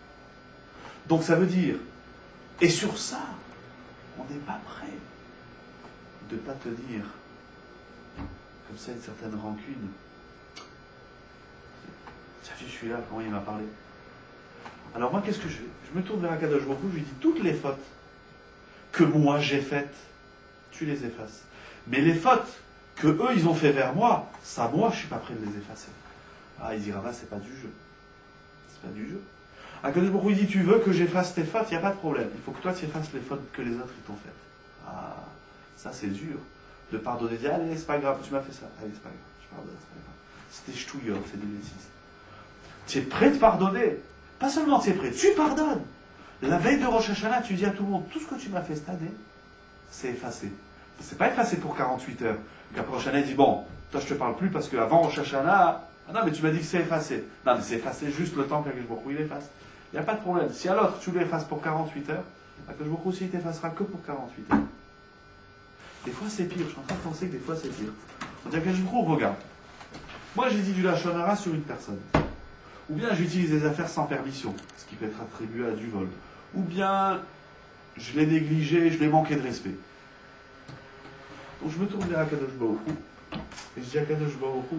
Donc ça veut dire, et sur ça, on n'est pas prêt de ne pas tenir comme ça une certaine rancune. Tiens, je suis là, comment il m'a parlé. Alors moi, qu'est-ce que je fais? Je me tourne vers Akadosh Baruch Hu, je lui dis, toutes les fautes que moi j'ai faites, tu les effaces. Mais les fautes que eux, ils ont fait vers moi, ça, moi, je ne suis pas prêt de les effacer. Ah, il dira, c'est pas du jeu. C'est pas du jeu. Akadosh Baruch Hu dit, tu veux que j'efface tes fautes, il n'y a pas de problème. Il faut que toi, tu effaces les fautes que les autres, ils t'ont faites. Ah, ça, c'est dur. De pardonner, dire, allez, c'est pas grave, tu m'as fait ça. Allez, c'est pas grave, je pardonne, c'est pas grave. C'est des ch'touillottes, c'est des bêtises. Tu es prêt de pardonner. Pas seulement tu es prêt, tu pardonnes. La veille de Rosh Hashanah, tu dis à tout le monde, tout ce que tu m'as fait cette année, c'est effacé. C'est pas effacé pour 48 heures. Qu'après Rosh Hashanah, il dit, bon, toi je te parle plus parce qu'avant Rosh Hashanah, ah non, mais tu m'as dit que c'est effacé. Non, mais c'est effacé juste le temps qu'Akadosh Baruch Hu il efface. Il n'y a pas de problème. Si à l'autre, tu l'effaces pour 48 heures, Akadosh Baruch Hu aussi, il t'effacera que pour 48 heures. Des fois, c'est pire. Je suis en train de penser que des fois, c'est pire. On dit à Akadosh Baruch Hu, regarde. Moi, j'ai dit du Lachon Hara sur une personne. Ou bien j'utilise des affaires sans permission, ce qui peut être attribué à du vol. Ou bien je l'ai négligé, je l'ai manqué de respect. Donc je me tourne vers Akadosh Baruch Hu et je dis à Akadosh Baruch Hu,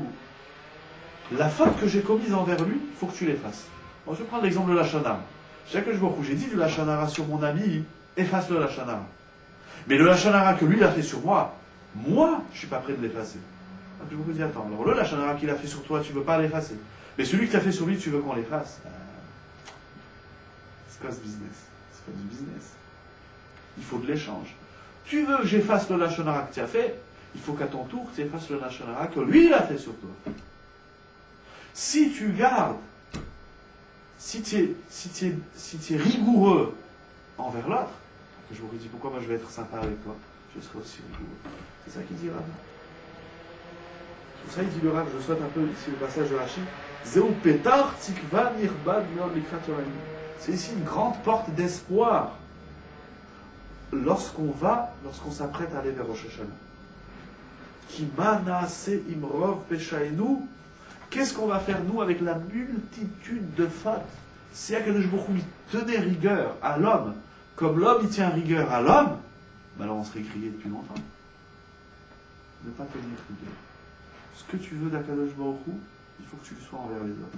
la faute que j'ai commise envers lui, il faut que tu l'effaces. Bon, je vais prendre l'exemple de la Lachon Hara. Je dis à Akadosh Baruch Hu, j'ai dit du Lachon Hara sur mon ami, efface le Lachon Hara. Mais le Lachon Hara que lui il a fait sur moi, moi, je ne suis pas prêt de l'effacer. Je vous dis, attends, alors le Lachon Hara qu'il a fait sur toi, tu ne veux pas l'effacer. Mais celui que tu as fait sur lui, tu veux qu'on l'efface. C'est quoi ce business? C'est pas du business. Il faut de l'échange. Tu veux que j'efface le Lachon Hara que tu as fait, il faut qu'à ton tour, tu effaces le Lachon Hara que lui, il a fait sur toi. Si tu gardes, si tu es rigoureux envers l'autre, je vous dis pourquoi moi je vais être sympa avec toi, je serai aussi rigoureux. C'est ça qu'il dit Rav. C'est ça il dit le Rav, je saute un peu ici le passage de Rachid. C'est ici une grande porte d'espoir lorsqu'on s'apprête à aller vers Rosh Hashanah. Qu'est-ce qu'on va faire nous avec la multitude de fautes? Si Akadosh Baruch Hu tenait rigueur à l'homme, comme l'homme il tient rigueur à l'homme, ben alors on serait crié depuis longtemps. Ne pas tenir rigueur. Ce que tu veux d'Akadosh Baruch Hu, il faut que tu le sois envers les autres.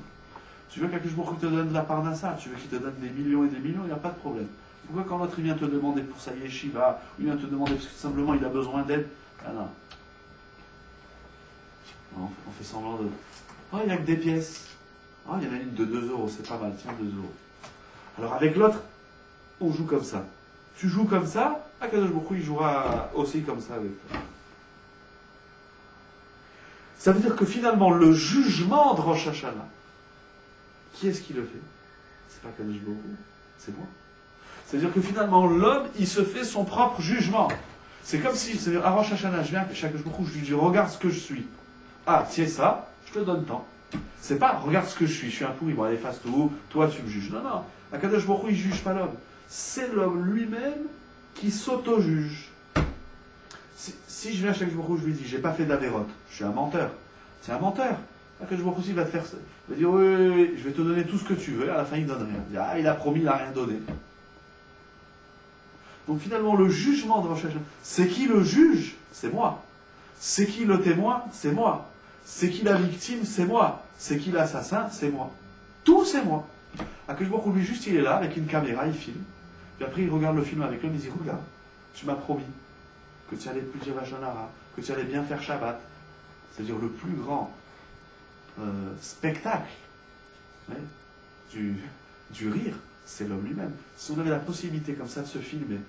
Tu veux qu'Akadosh Baruch Hu te donne de la parnassa, tu veux qu'il te donne des millions et des millions, il n'y a pas de problème. Pourquoi quand l'autre il vient te demander pour sa yeshiva, ou il vient te demander parce que simplement il a besoin d'aide, ah non. On fait semblant de... Oh, il n'y a que des pièces. Oh, il y en a une de 2 euros, c'est pas mal, tiens, 2 euros. Alors avec l'autre, on joue comme ça. Tu joues comme ça, Akadosh Baruch Hu, il jouera aussi comme ça avec toi. Ça veut dire que finalement, le jugement de Rosh Hashanah, qui est-ce qui le fait? C'est pas Akadosh Baruch Hu, c'est moi. C'est-à-dire que finalement, l'homme, il se fait son propre jugement. C'est comme si, c'est-à-dire, à Rosh Hashanah, je viens, chaque jour, je lui dis, regarde ce que je suis. Ah, c'est ça, je te donne tant. C'est pas, regarde ce que je suis un pourri, bon, allez, efface tout, toi tu me juges. Non, non, Akadosh Baruch Hu, il juge pas l'homme. C'est l'homme lui-même qui s'auto-juge. Si je viens chaque jour, je lui dis, j'ai pas fait d'avérote, je suis un menteur. C'est un menteur. Akadosh Baruch Hu, il va te faire ça. Il va dire, oui, oui, oui, je vais te donner tout ce que tu veux, à la fin, il donne rien. Il dit, ah, il a promis, il a rien donné. Donc finalement, le jugement de Rosh Hashanah, c'est qui le juge? C'est moi. C'est qui le témoin? C'est moi. C'est qui la victime? C'est moi. C'est qui l'assassin? C'est moi. Tout, c'est moi. Akadosh Baruch Hu, lui, juste, il est là, avec une caméra, il filme. Puis après, il regarde le film avec l'homme, il dit, regarde, tu m'as promis que tu allais plus dire Lachon Hara, que tu allais bien faire Shabbat. C'est-à-dire le plus grand spectacle, ouais, du rire, c'est l'homme lui-même. Si on avait la possibilité comme ça de se filmer,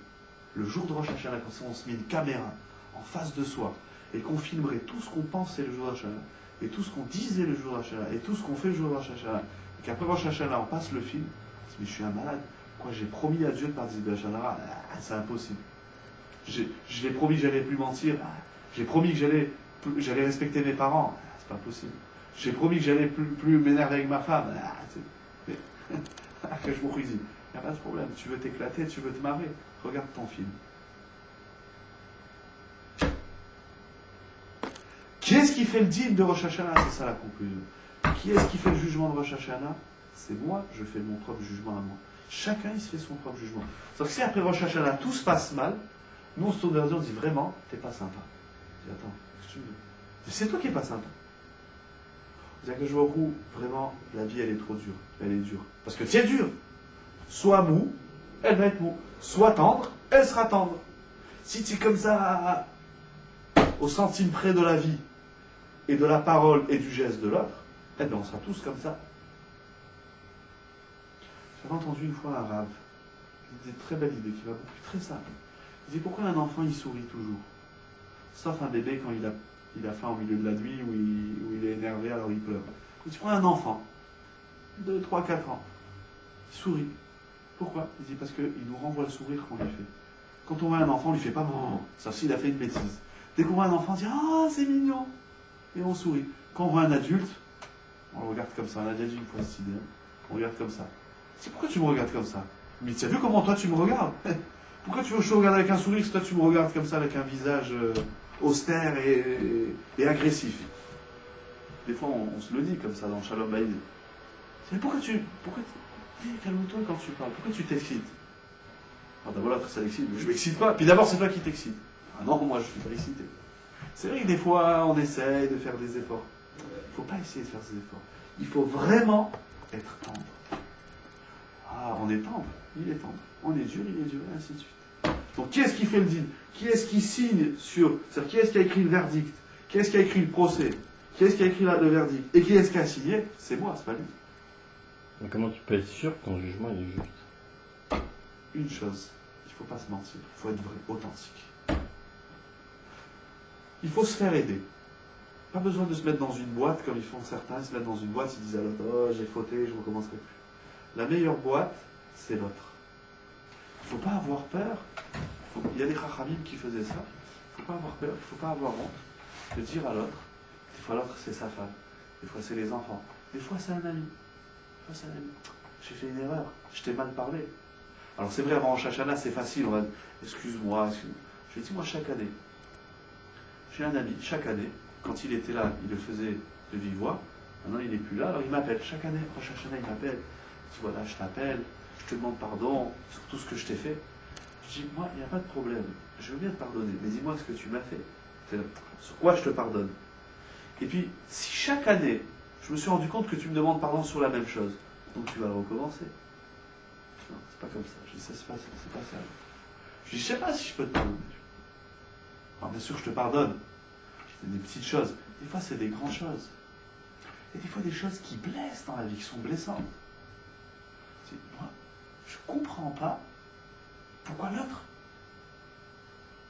le jour de Rosh Hashanah, comme ça on se met une caméra en face de soi, et qu'on filmerait tout ce qu'on pensait le jour de Rosh Hashanah, et tout ce qu'on disait le jour de Rosh Hashanah, et tout ce qu'on fait le jour de Rosh Hashanah, et qu'après Rosh Hashanah on passe le film, on se dit, mais je suis un malade, quoi, j'ai promis à Dieu de participer à Lachon Hara, c'est impossible. Je l'ai promis que j'allais plus mentir, j'ai promis que j'allais respecter mes parents, c'est pas possible. J'ai promis que j'allais plus m'énerver avec ma femme, mais après je vous dis, il n'y a pas de problème, tu veux t'éclater, tu veux te marrer, regarde ton film. Qui est-ce qui fait le dîme de Rosh Hashanah? C'est ça la conclusion. Qui est-ce qui fait le jugement de Rosh Hashanah? C'est moi, je fais mon propre jugement à moi. Chacun, il se fait son propre jugement. Sauf que si après Rosh Hashanah, tout se passe mal, nous on se tourne vers Dieu, on dit vraiment, t'es pas sympa. Je dis, attends, qu'est-ce que tu veux? C'est toi qui n'es pas sympa. Je dis que je vois où, vraiment, la vie elle est trop dure. Elle est dure. Parce que tu es dur. Soit mou, elle va être mou. Soit tendre, elle sera tendre. Si tu es comme ça, au centime près de la vie, et de la parole et du geste de l'autre, eh bien on sera tous comme ça. J'avais entendu une fois un rave, une très belle idée, qui va beaucoup, très simple. Il dit, pourquoi un enfant il sourit toujours? Sauf un bébé quand il a faim au milieu de la nuit, où il est énervé, alors il pleure. Quand tu prends un enfant, de 3, 4 ans, il sourit. Pourquoi? Il dit, parce qu'il nous renvoie le sourire qu'on lui fait. Quand on voit un enfant, on lui fait pas bon, sauf s'il a fait une bêtise. Dès qu'on voit un enfant, on dit, ah, c'est mignon. Et on sourit. Quand on voit un adulte, on le regarde comme ça. Un adulte, une fois stylé, on regarde comme ça. C'est pourquoi tu me regardes comme ça? Mais tu as vu comment toi tu me regardes? Pourquoi tu veux que je te regarde avec un sourire si toi tu me regardes comme ça avec un visage austère et agressif? Des fois on se le dit comme ça dans Shalom Baïd. Pourquoi calme-toi quand tu parles, pourquoi tu t'excites? Alors d'abord l'autre ça l'excite, je m'excite pas, puis d'abord c'est toi qui t'excites. Ah non, moi je suis pas excité. C'est vrai que des fois on essaye de faire des efforts. Il ne faut pas essayer de faire des efforts. Il faut vraiment être tendre. Ah, on est tendre, il est tendre. On est dur, il est dur, et ainsi de suite. Donc, qui est-ce qui fait le deal? Qui est-ce qui signe sur... C'est-à-dire, qui est-ce qui a écrit le verdict? Qui est-ce qui a écrit le procès? Qui est-ce qui a écrit le verdict? Et qui est-ce qui a signé? C'est moi, c'est pas lui. Mais comment tu peux être sûr que ton jugement il est juste? Une chose, il ne faut pas se mentir, il faut être vrai, authentique. Il faut se faire aider. Pas besoin de se mettre dans une boîte comme ils font certains, ils se mettent dans une boîte, ils disent à l'autre, oh j'ai fauté, je ne recommencerai plus. La meilleure boîte, c'est l'autre. Il ne faut pas avoir peur. Il y a des chachamim qui faisaient ça. Il ne faut pas avoir peur, il ne faut pas avoir honte de dire à l'autre. Des fois l'autre c'est sa femme, des fois c'est les enfants, des fois c'est un ami. Des fois c'est un ami. J'ai fait une erreur, je t'ai mal parlé. Alors c'est vrai, avant Rosh Hashanah c'est facile, on va dire, excuse-moi. Je lui dis, moi chaque année, j'ai un ami, chaque année, quand il était là, il le faisait de vive voix. Maintenant, il n'est plus là, alors il m'appelle. Chaque année, Rosh Hashanah, il m'appelle. Il dit, voilà, je t'appelle, je te demande pardon sur tout ce que je t'ai fait. Je dis, moi, il n'y a pas de problème. Je veux bien te pardonner, mais dis-moi ce que tu m'as fait. Sur quoi je te pardonne? Et puis, si chaque année, je me suis rendu compte que tu me demandes pardon sur la même chose, donc tu vas le recommencer. Non, c'est pas comme ça. Je dis, ça, c'est pas ça. Je dis, je sais pas si je peux te pardonner. Alors, bien sûr, je te pardonne. C'est des petites choses. Des fois, c'est des grandes choses. Et des fois, des choses qui blessent dans la vie, qui sont blessantes. Moi, je ne comprends pas pourquoi l'autre,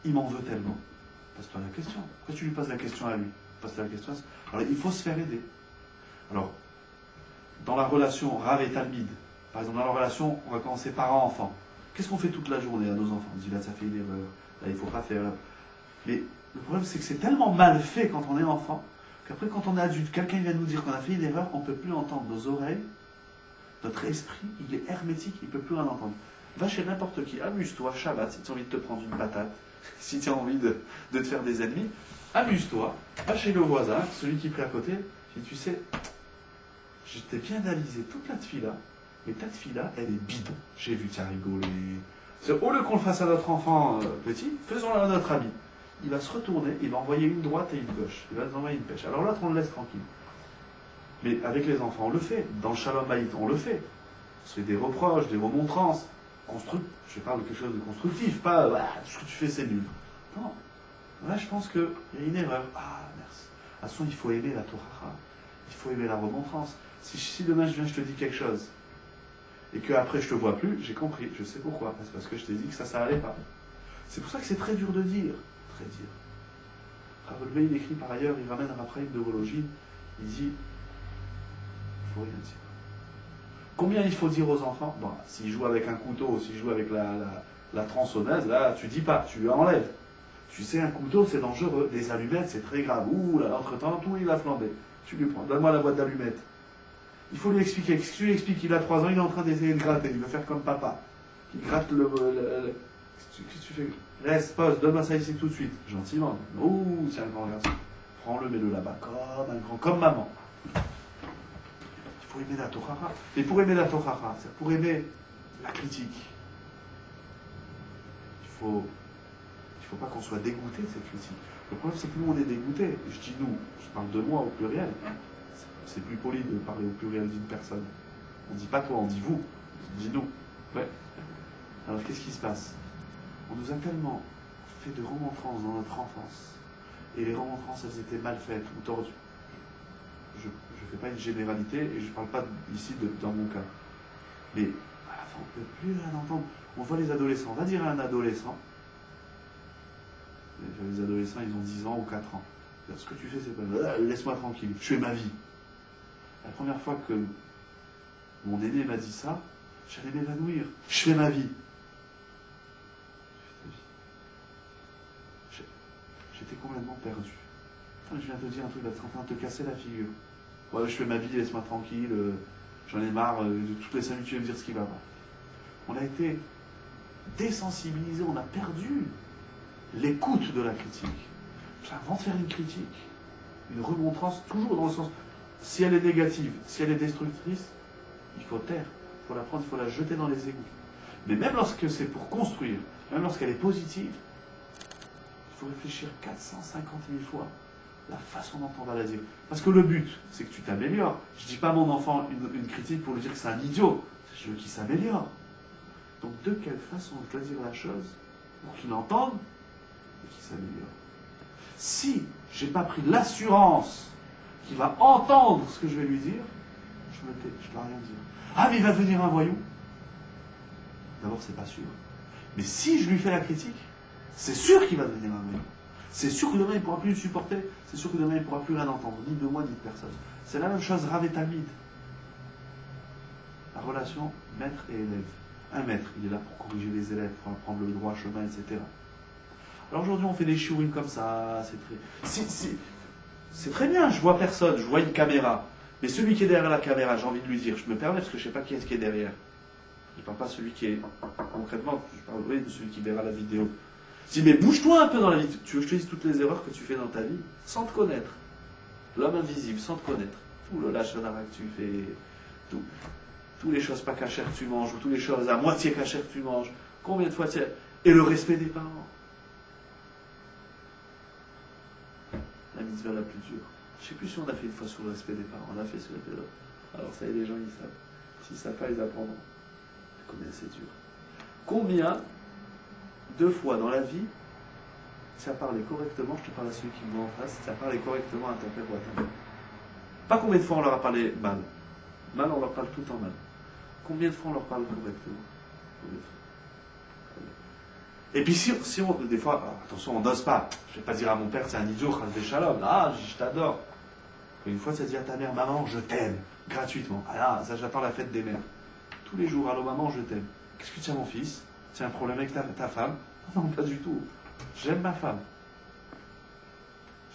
il m'en veut tellement. Pose-toi la question. Pourquoi tu lui poses la question à lui? Pose-toi la question. Alors, il faut se faire aider. Alors, dans la relation Rav et Talmid, par exemple, dans la relation, on va commencer parent-enfant. Qu'est-ce qu'on fait toute la journée à nos enfants? On dit là, ça fait une erreur, là, il ne faut pas faire. Mais le problème, c'est que c'est tellement mal fait quand on est enfant, qu'après, quand on est adulte, quelqu'un vient nous dire qu'on a fait une erreur, on ne peut plus entendre. Nos oreilles, notre esprit, il est hermétique, il ne peut plus rien entendre. Va chez n'importe qui, amuse-toi, Shabbat, si tu as envie de te prendre une patate, si tu as envie de te faire des ennemis, amuse-toi, va chez le voisin, celui qui est pris à côté, et tu sais, je t'ai bien analysé toute la tefila, mais ta tefila, elle est bidon. J'ai vu, tiens, rigoler. Au lieu qu'on le fasse à notre enfant petit, faisons-le à notre ami. Il va se retourner, il va envoyer une droite et une gauche. Il va nous envoyer une pêche. Alors l'autre, on le laisse tranquille. Mais avec les enfants, on le fait. Dans le Shalom Bayit, on le fait. On se fait des reproches, des remontrances. Je parle de quelque chose de constructif, pas ce que tu fais, c'est nul. Non. Là, je pense qu'il y a une erreur. Ah, merci. De toute façon, il faut aimer la Torah. Il faut aimer la remontrance. Si demain je viens, je te dis quelque chose, et qu'après je te vois plus, j'ai compris, je sais pourquoi. C'est parce que je t'ai dit que ça allait pas. C'est pour ça que c'est très dur de dire. Très dur. Ravolvé, il écrit par ailleurs, il ramène après une neurologie, il dit, il faut rien dire. Combien il faut dire aux enfants? Bon, s'ils jouent avec un couteau, s'ils jouent avec la tronçonneuse, là, tu dis pas, tu lui enlèves. Tu sais, un couteau, c'est dangereux. Des allumettes, c'est très grave. Ouh là, entre-temps, tout il va flamber. Tu lui prends, donne-moi la boîte d'allumettes. Il faut lui expliquer. Si tu lui expliques qu'il a 3 ans, il est en train d'essayer de gratter. Il veut faire comme papa. Il gratte Qu'est-ce que tu fais? Reste, pose, donne-moi ça ici tout de suite. Gentiment. Ouh, c'est un grand garçon. Prends-le, mets-le là-bas. Comme maman. Il faut aimer la Torah. Et pour aimer la Torah, c'est pour aimer la critique. Il faut pas qu'on soit dégoûté de cette critique. Le problème, c'est que nous, on est dégoûtés. Je dis nous, je parle de moi au pluriel. C'est plus poli de parler au pluriel d'une personne. On ne dit pas toi, on dit vous. On dit nous. Ouais. Alors, qu'est-ce qui se passe? On nous a tellement fait de remontrances dans notre enfance. Et les remontrances, elles étaient mal faites ou tordues. Je ne fais pas une généralité et je ne parle pas ici dans mon cas. Mais à la fin, on ne peut plus rien entendre. On voit les adolescents. On va dire à un adolescent, les adolescents, ils ont 10 ans ou 4 ans. Ce que tu fais, c'est pas... Laisse-moi tranquille, je fais ma vie. La première fois que mon aîné m'a dit ça, j'allais m'évanouir. Je fais ma vie. J'étais complètement perdu. Je viens de te dire un truc, là, tu es en train de te casser la figure. Ouais, je fais ma vie, laisse-moi tranquille, j'en ai marre, de toutes les 5 minutes, tu vas me dire ce qui va pas. On a été désensibilisés, on a perdu l'écoute de la critique. Avant de faire une critique, une remontrance, toujours dans le sens, si elle est négative, si elle est destructrice, il faut taire, il faut la prendre, il faut la jeter dans les égouts. Mais même lorsque c'est pour construire, même lorsqu'elle est positive, il faut réfléchir 450 000 fois la façon dont on va la dire. Parce que le but, c'est que tu t'améliores. Je ne dis pas à mon enfant une critique pour lui dire que c'est un idiot, je veux qu'il s'améliore. Donc de quelle façon je dois dire la chose pour qu'il entende et qu'il s'améliore. Si je n'ai pas pris l'assurance qu'il va entendre ce que je vais lui dire, je me tais, je ne dois rien dire. Ah, mais il va devenir un voyou. D'abord, c'est pas sûr. Mais si je lui fais la critique, c'est sûr qu'il va devenir un voyou. C'est sûr que demain, il ne pourra plus le supporter. C'est sûr que demain, il ne pourra plus rien entendre, ni de moi, ni de personne. C'est la même chose, Rav et Talmid. La relation maître et élève. Un maître, il est là pour corriger les élèves, pour apprendre le droit chemin, etc. Alors aujourd'hui, on fait des shiurim comme ça, c'est très bien, je vois personne, je vois une caméra. Mais celui qui est derrière la caméra, j'ai envie de lui dire, je me permets parce que je ne sais pas qui est-ce qui est derrière. Je ne parle pas de celui qui est, concrètement, je parle de celui qui verra la vidéo. Je dis, mais bouge-toi un peu dans la vie. Tu veux que je te dise toutes les erreurs que tu fais dans ta vie, sans te connaître. L'homme invisible, sans te connaître. Tout le lachonara que tu fais, toutes les choses pas cachères que tu manges, ou toutes les choses à moitié cachères que tu manges. Combien de fois tu... Et le respect des parents. La mitzvah la plus dure. Je ne sais plus si on a fait une fois sur le respect des parents. On a fait sur le respect des parents. Alors ça y est, les gens, ils savent. S'ils ne savent pas, ils apprendront. Combien c'est dur. Combien de fois dans la vie, tu as parlé correctement, je te parle à celui qui me voit en face, tu as parlé correctement à ta père ou à ta mère. Pas combien de fois on leur a parlé mal. Mal, on leur parle tout le temps mal. Combien de fois on leur parle correctement? Et puis si on, des fois, attention, on n'ose pas. Je ne vais pas dire à mon père, c'est un idiot, des shalom. Ah, je t'adore. Une fois, tu as dit à ta mère, maman, je t'aime, gratuitement. Ah là, ça, j'attends la fête des mères. Tous les jours, allô maman, je t'aime. Qu'est-ce que tu as, mon fils? Tu as un problème avec ta femme? Non, pas du tout. J'aime ma femme.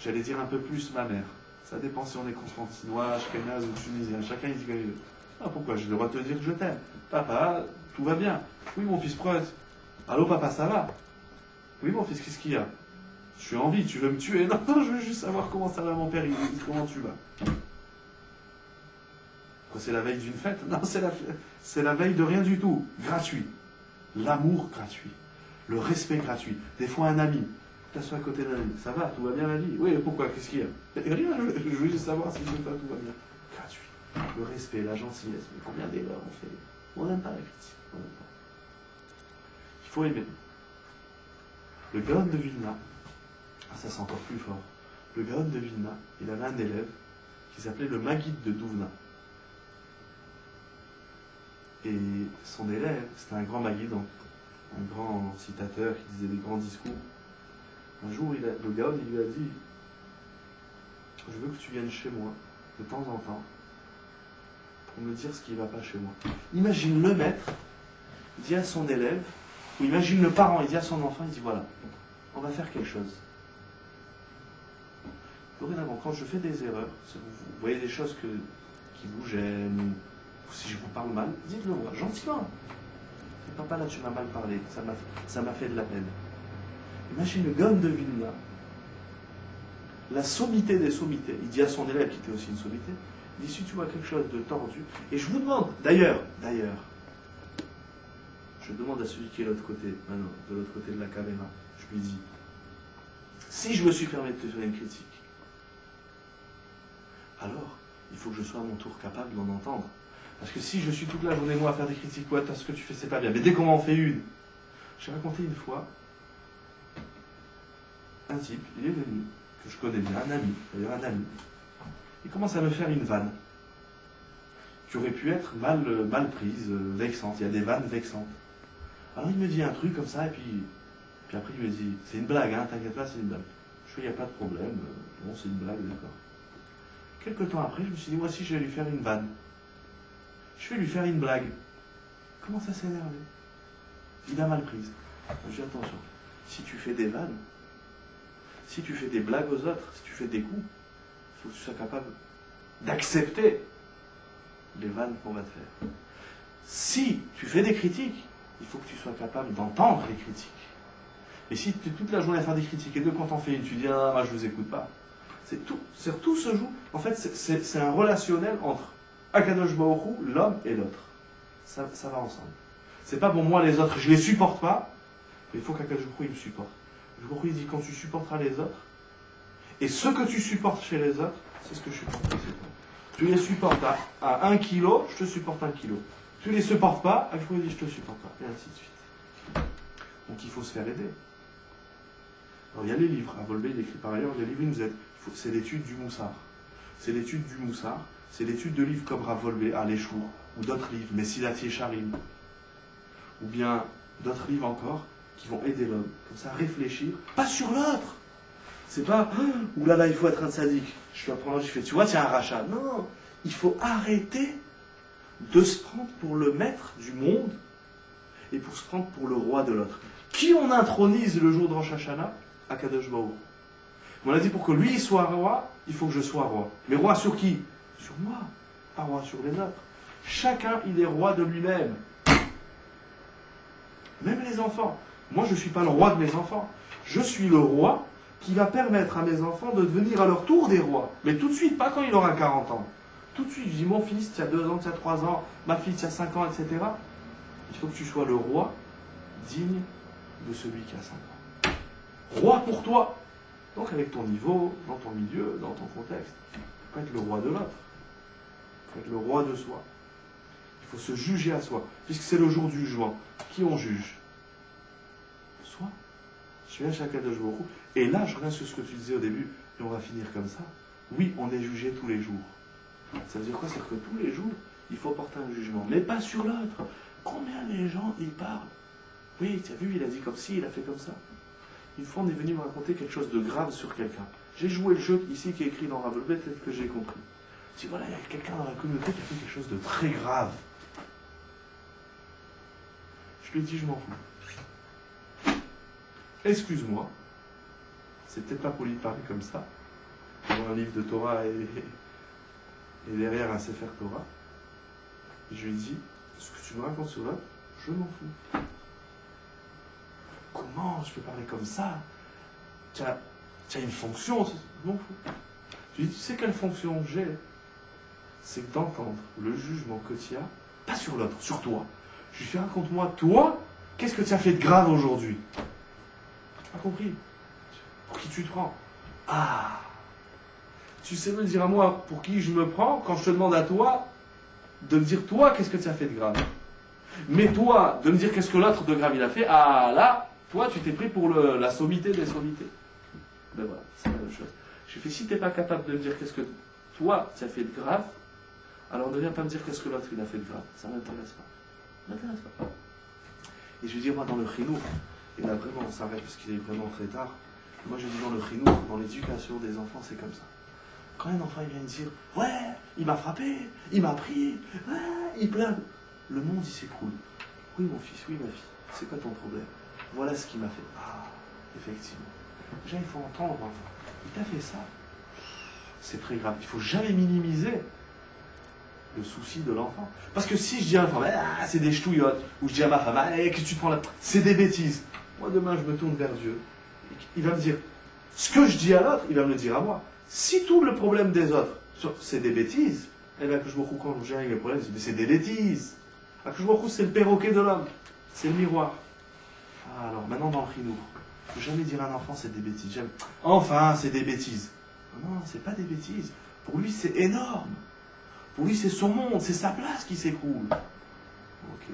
J'allais dire un peu plus ma mère. Ça dépend si on est constantinois, ashkénaze ou tunisien. Chacun, il dit qu'il veut. Ah, pourquoi? J'ai le droit de te dire que je t'aime. Papa, tout va bien. Oui, mon fils, preuve. Allô, papa, ça va? Oui, mon fils, qu'est-ce qu'il y a? Je suis en vie, tu veux me tuer? Non, non, je veux juste savoir comment ça va, mon père, comment tu vas. Quoi, c'est la veille d'une fête? Non, c'est la veille de rien du tout. Gratuit. L'amour gratuit. Le respect gratuit. Des fois, un ami. Tu t'assois à côté d'un ami. Ça va, tout va bien la vie? Oui, pourquoi? Qu'est-ce qu'il y a? Rien, je veux juste savoir si tout va bien. Gratuit. Le respect, la gentillesse. Mais combien d'erreurs on fait? On n'aime pas la critique. On n'aime pas. Il faut aimer. Le Gaon de Vilna, ça c'est encore plus fort. Le Gaon de Vilna, il avait un élève qui s'appelait le Maguide de Douvna. Et son élève, c'était un grand Maguide, un grand citateur qui disait des grands discours. Un jour, le Gaon, il lui a dit, je veux que tu viennes chez moi, de temps en temps, pour me dire ce qui ne va pas chez moi. Imagine le maître, il dit à son élève, ou imagine le parent, il dit à son enfant, il dit voilà, on va faire quelque chose. Dorénavant, quand je fais des erreurs, si vous voyez des choses qui vous gênent, ou si je vous parle mal, dites-le moi, gentiment. Dites, papa, là tu m'as mal parlé, ça m'a fait de la peine. Imagine le Gaon de Vilna, la sommité des sommités. Il dit à son élève, qui était aussi une sommité, il dit si tu vois quelque chose de tordu, et je vous demande, d'ailleurs, je demande à celui qui est de l'autre côté, maintenant, de l'autre côté de la caméra, je lui dis, si je me suis permis de te faire une critique, alors il faut que je sois à mon tour capable d'en entendre. Parce que si je suis toute la journée moi à faire des critiques, ouais, ce que tu fais c'est pas bien, mais dès qu'on m'en fait une, j'ai raconté une fois, un type, il est venu, que je connais bien, un ami, d'ailleurs un ami, il commence à me faire une vanne, qui aurait pu être mal prise, vexante, il y a des vannes vexantes. Alors il me dit un truc comme ça, et puis après il me dit, c'est une blague, hein, t'inquiète pas, c'est une blague. Je fais, il n'y a pas de problème, bon c'est une blague, d'accord. Quelque temps après, je me suis dit, moi aussi je vais lui faire une vanne. Je vais lui faire une blague. Comment ça s'est énervé? Il a mal prise. Je dis, attention, si tu fais des vannes, si tu fais des blagues aux autres, si tu fais des coups, il faut que tu sois capable d'accepter les vannes qu'on va te faire. Si tu fais des critiques, il faut que tu sois capable d'entendre les critiques. Et si tu es toute la journée à faire des critiques et quand on fait une, tu dis ah moi je vous écoute pas. Tout se joue. En fait, c'est un relationnel entre Akadosh Baruch Hu, l'homme et l'autre. Ça va ensemble. C'est pas pour moi les autres, je les supporte pas, mais il faut qu'Akadosh Baruch Hu il me supporte. Akadosh Baruch Hu il dit quand tu supporteras les autres, et ce que tu supportes chez les autres, c'est ce que je supporte chez toi. Tu les supportes à 1 kilo, je te supporte 1 kilo. Tu les supportes pas, Akadosh Baruch Hu dit je te supporte pas, et ainsi de suite. Donc il faut se faire aider. Alors il y a les livres, à Volbey il écrit par ailleurs, il y a les livres Inzet, c'est l'étude du Moussard. C'est l'étude du Moussard, c'est l'étude de livres comme Rav Volbey, Aléchour, ou d'autres livres, Messilat Yesharim, ou bien d'autres livres encore, qui vont aider l'homme, comme ça, à réfléchir, pas sur l'autre. C'est pas, oulala, il faut être un sadique. Je suis apprendre, je fais, tu vois, c'est un rachat. Non, il faut arrêter de se prendre pour le maître du monde et pour se prendre pour le roi de l'autre. Qui on intronise le jour de Rosh Hashanah? Akadosh Baruch Hu. On a dit pour que lui il soit roi, il faut que je sois roi. Mais roi sur qui? Sur moi, pas roi sur les autres. Chacun il est roi de lui-même. Même les enfants. Moi je ne suis pas le roi de mes enfants. Je suis le roi qui va permettre à mes enfants de devenir à leur tour des rois. Mais tout de suite, pas quand il aura 40 ans. Tout de suite, je dis mon fils, tu as 2 ans, tu as 3 ans, ma fille, tu as 5 ans, etc. Il faut que tu sois le roi digne de celui qui a 5 ans. Roi pour toi. Donc avec ton niveau, dans ton milieu, dans ton contexte. Il ne faut pas être le roi de l'autre. Il faut être le roi de soi. Il faut se juger à soi. Puisque c'est le jour du jugement. Qui on juge? Soi. Je Je viens chez Akadosh Baruch Hu, et là, je reviens sur ce que tu disais au début, et on va finir comme ça. Oui, on est jugé tous les jours. Ça veut dire quoi? C'est que tous les jours, il faut porter un jugement, mais pas sur l'autre. Combien les gens, ils parlent? Oui, tu as vu, il a dit comme ci, il a fait comme ça. Une fois, on est venu me raconter quelque chose de grave sur quelqu'un. J'ai joué le jeu ici qui est écrit dans Ravelvet, peut-être que j'ai compris. Je dis, voilà, il y a quelqu'un dans la communauté qui a fait quelque chose de très grave. Je lui ai dit, je m'en fous. Excuse-moi, c'est peut-être pas poli de parler comme ça, dans un livre de Torah et derrière un Sefer Torah. Je lui ai dit, ce que tu me racontes sur l'autre, je m'en fous. Comment je peux parler comme ça? Tu as une fonction, je m'en fous. Je lui ai dit, tu sais quelle fonction j'ai? C'est d'entendre le jugement que tu as, pas sur l'autre, sur toi. Je lui ai dit, raconte-moi, toi, qu'est-ce que tu as fait de grave aujourd'hui? Tu n'as pas compris. Pour qui tu te prends? Ah, tu sais me dire à moi pour qui je me prends quand je te demande à toi de me dire toi qu'est-ce que tu as fait de grave. Mais toi, de me dire qu'est-ce que l'autre de grave il a fait, ah là, toi tu t'es pris pour la sommité des sommités. Ben voilà, c'est la même chose. J'ai fait, si tu n'es pas capable de me dire qu'est-ce que toi tu as fait de grave, alors ne viens pas me dire qu'est-ce que l'autre il a fait de grave. Ça ne m'intéresse pas. Ça ne m'intéresse pas. Et je veux dire, moi dans le chinour, et là vraiment on s'arrête parce qu'il est vraiment très tard, moi je dis dans le chinour, dans l'éducation des enfants, c'est comme ça. Quand un enfant il vient me dire, ouais, il m'a frappé, il m'a pris, ouais, il pleure, le monde il s'écroule. Oui mon fils, oui ma fille, c'est quoi ton problème? Voilà ce qu'il m'a fait. Ah, effectivement. Déjà il faut entendre l'enfant. Il t'a fait ça. C'est très grave. Il ne faut jamais minimiser le souci de l'enfant. Parce que si je dis à l'enfant, ah, c'est des ch'touillottes, ou je dis à ma femme, ah, qu'est-ce que tu prends là? C'est des bêtises. Moi demain je me tourne vers Dieu. Il va me dire, ce que je dis à l'autre, il va me le dire à moi. Si tout le problème des autres, c'est des bêtises, eh bien que je me retrouve quand j'ai avec le problème, je dis, mais c'est des bêtises. Que je me retrouve, c'est le perroquet de l'homme. C'est le miroir. Ah, alors maintenant dans le chinour, il ne faut jamais dire à un enfant c'est des bêtises. J'aime. Enfin, c'est des bêtises. Non, c'est pas des bêtises. Pour lui, c'est énorme. Pour lui, c'est son monde, c'est sa place qui s'écroule. Ok.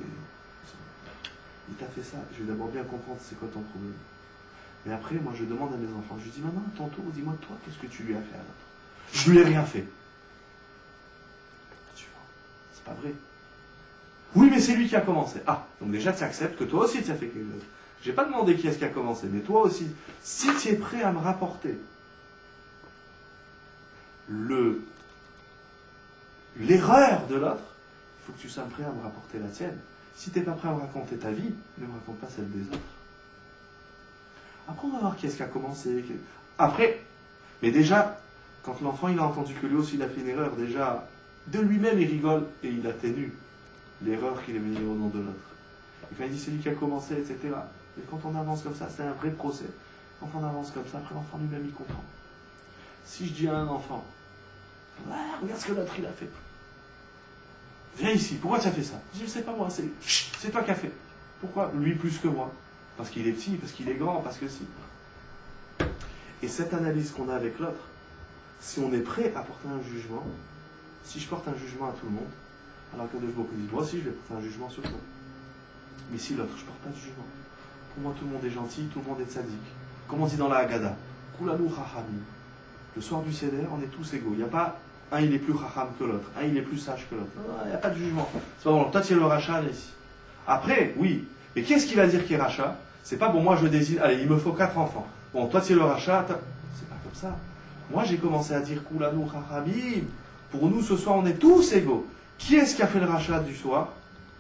Il t'a fait ça. Je vais d'abord bien comprendre c'est quoi ton problème. Mais après, moi, je demande à mes enfants, je lui dis, maman, à ton tour, dis-moi toi, qu'est-ce que tu lui as fait à l'autre? Je lui ai rien fait. Tu vois, c'est pas vrai. Oui, mais c'est lui qui a commencé. Ah, donc déjà, tu acceptes que toi aussi, tu as fait quelque chose. Je n'ai pas demandé qui est-ce qui a commencé, mais toi aussi, si tu es prêt à me rapporter l'erreur de l'autre, il faut que tu sois prêt à me rapporter la tienne. Si tu n'es pas prêt à me raconter ta vie, ne me raconte pas celle des autres. Après, on va voir qui est-ce qui a commencé. Après, mais déjà, quand l'enfant il a entendu que lui aussi il a fait une erreur, déjà, de lui-même il rigole et il atténue l'erreur qu'il est venu au nom de l'autre. Et quand il dit c'est lui qui a commencé, etc. Et quand on avance comme ça, c'est un vrai procès. Quand on avance comme ça, après l'enfant lui-même il comprend. Si je dis à un enfant, ouais, regarde ce que l'autre il a fait. Viens ici, pourquoi tu as fait ça? Je dis, c'est pas moi, c'est toi qui as fait. Pourquoi? Lui plus que moi. Parce qu'il est petit, parce qu'il est grand, parce que si. Et cette analyse qu'on a avec l'autre, si on est prêt à porter un jugement, si je porte un jugement à tout le monde, alors que Akadosh Baruch Hu dit, moi aussi je vais porter un jugement sur toi. Mais si l'autre, je ne porte pas de jugement. Pour moi, tout le monde est gentil, tout le monde est tzaddik. Comme on dit dans la Haggadah, Kulanu Chachamim. Le soir du Seder, on est tous égaux. Il n'y a pas un, il est plus Chacham que l'autre, un, il est plus sage que l'autre. Il n'y a pas de jugement. C'est pas bon, toi, tu es le rachat, là, ici. Après, oui. Mais qu'est-ce qu'il va dire qui est rachat? C'est pas bon, moi je désigne, allez, il me faut 4 enfants. Bon, toi, tu es le rachat. C'est pas comme ça. Moi, j'ai commencé à dire Kulanu Chachamim. Pour nous, ce soir, on est tous égaux. Qui est-ce qui a fait le rachat du soir?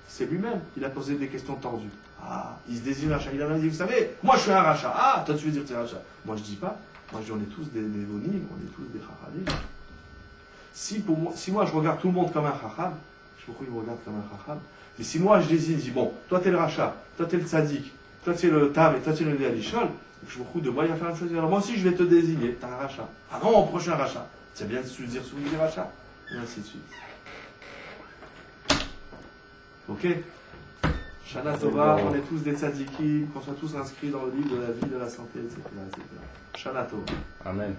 C'est lui-même. Il a posé des questions tordues. Ah, il se désigne rachat. Il a dit, vous savez, moi je suis un rachat. Ah, toi tu veux dire que tu es un rachat. Moi je dis pas. Moi je dis, on est tous des névonim, on est tous des chachamim. Si moi je regarde tout le monde comme un chacham, je pourquoi il me regarde comme un chacham. Mais si moi je désigne, je dis, bon, toi tu es le rachat, toi tu es le tzaddik, toi tu es le tam et toi tu es le néalishol, je me fous de moi, il va faire la même chose. Alors moi aussi je vais te désigner, tu es un rachat. Ah non, mon prochain rachat. C'est bien de se dire celui des rachats. Et ainsi de suite. Ok? Shana Tova, on est tous des tzaddikim, qu'on soit tous inscrits dans le livre de la vie, de la santé, etc. Shana Tova. Amen.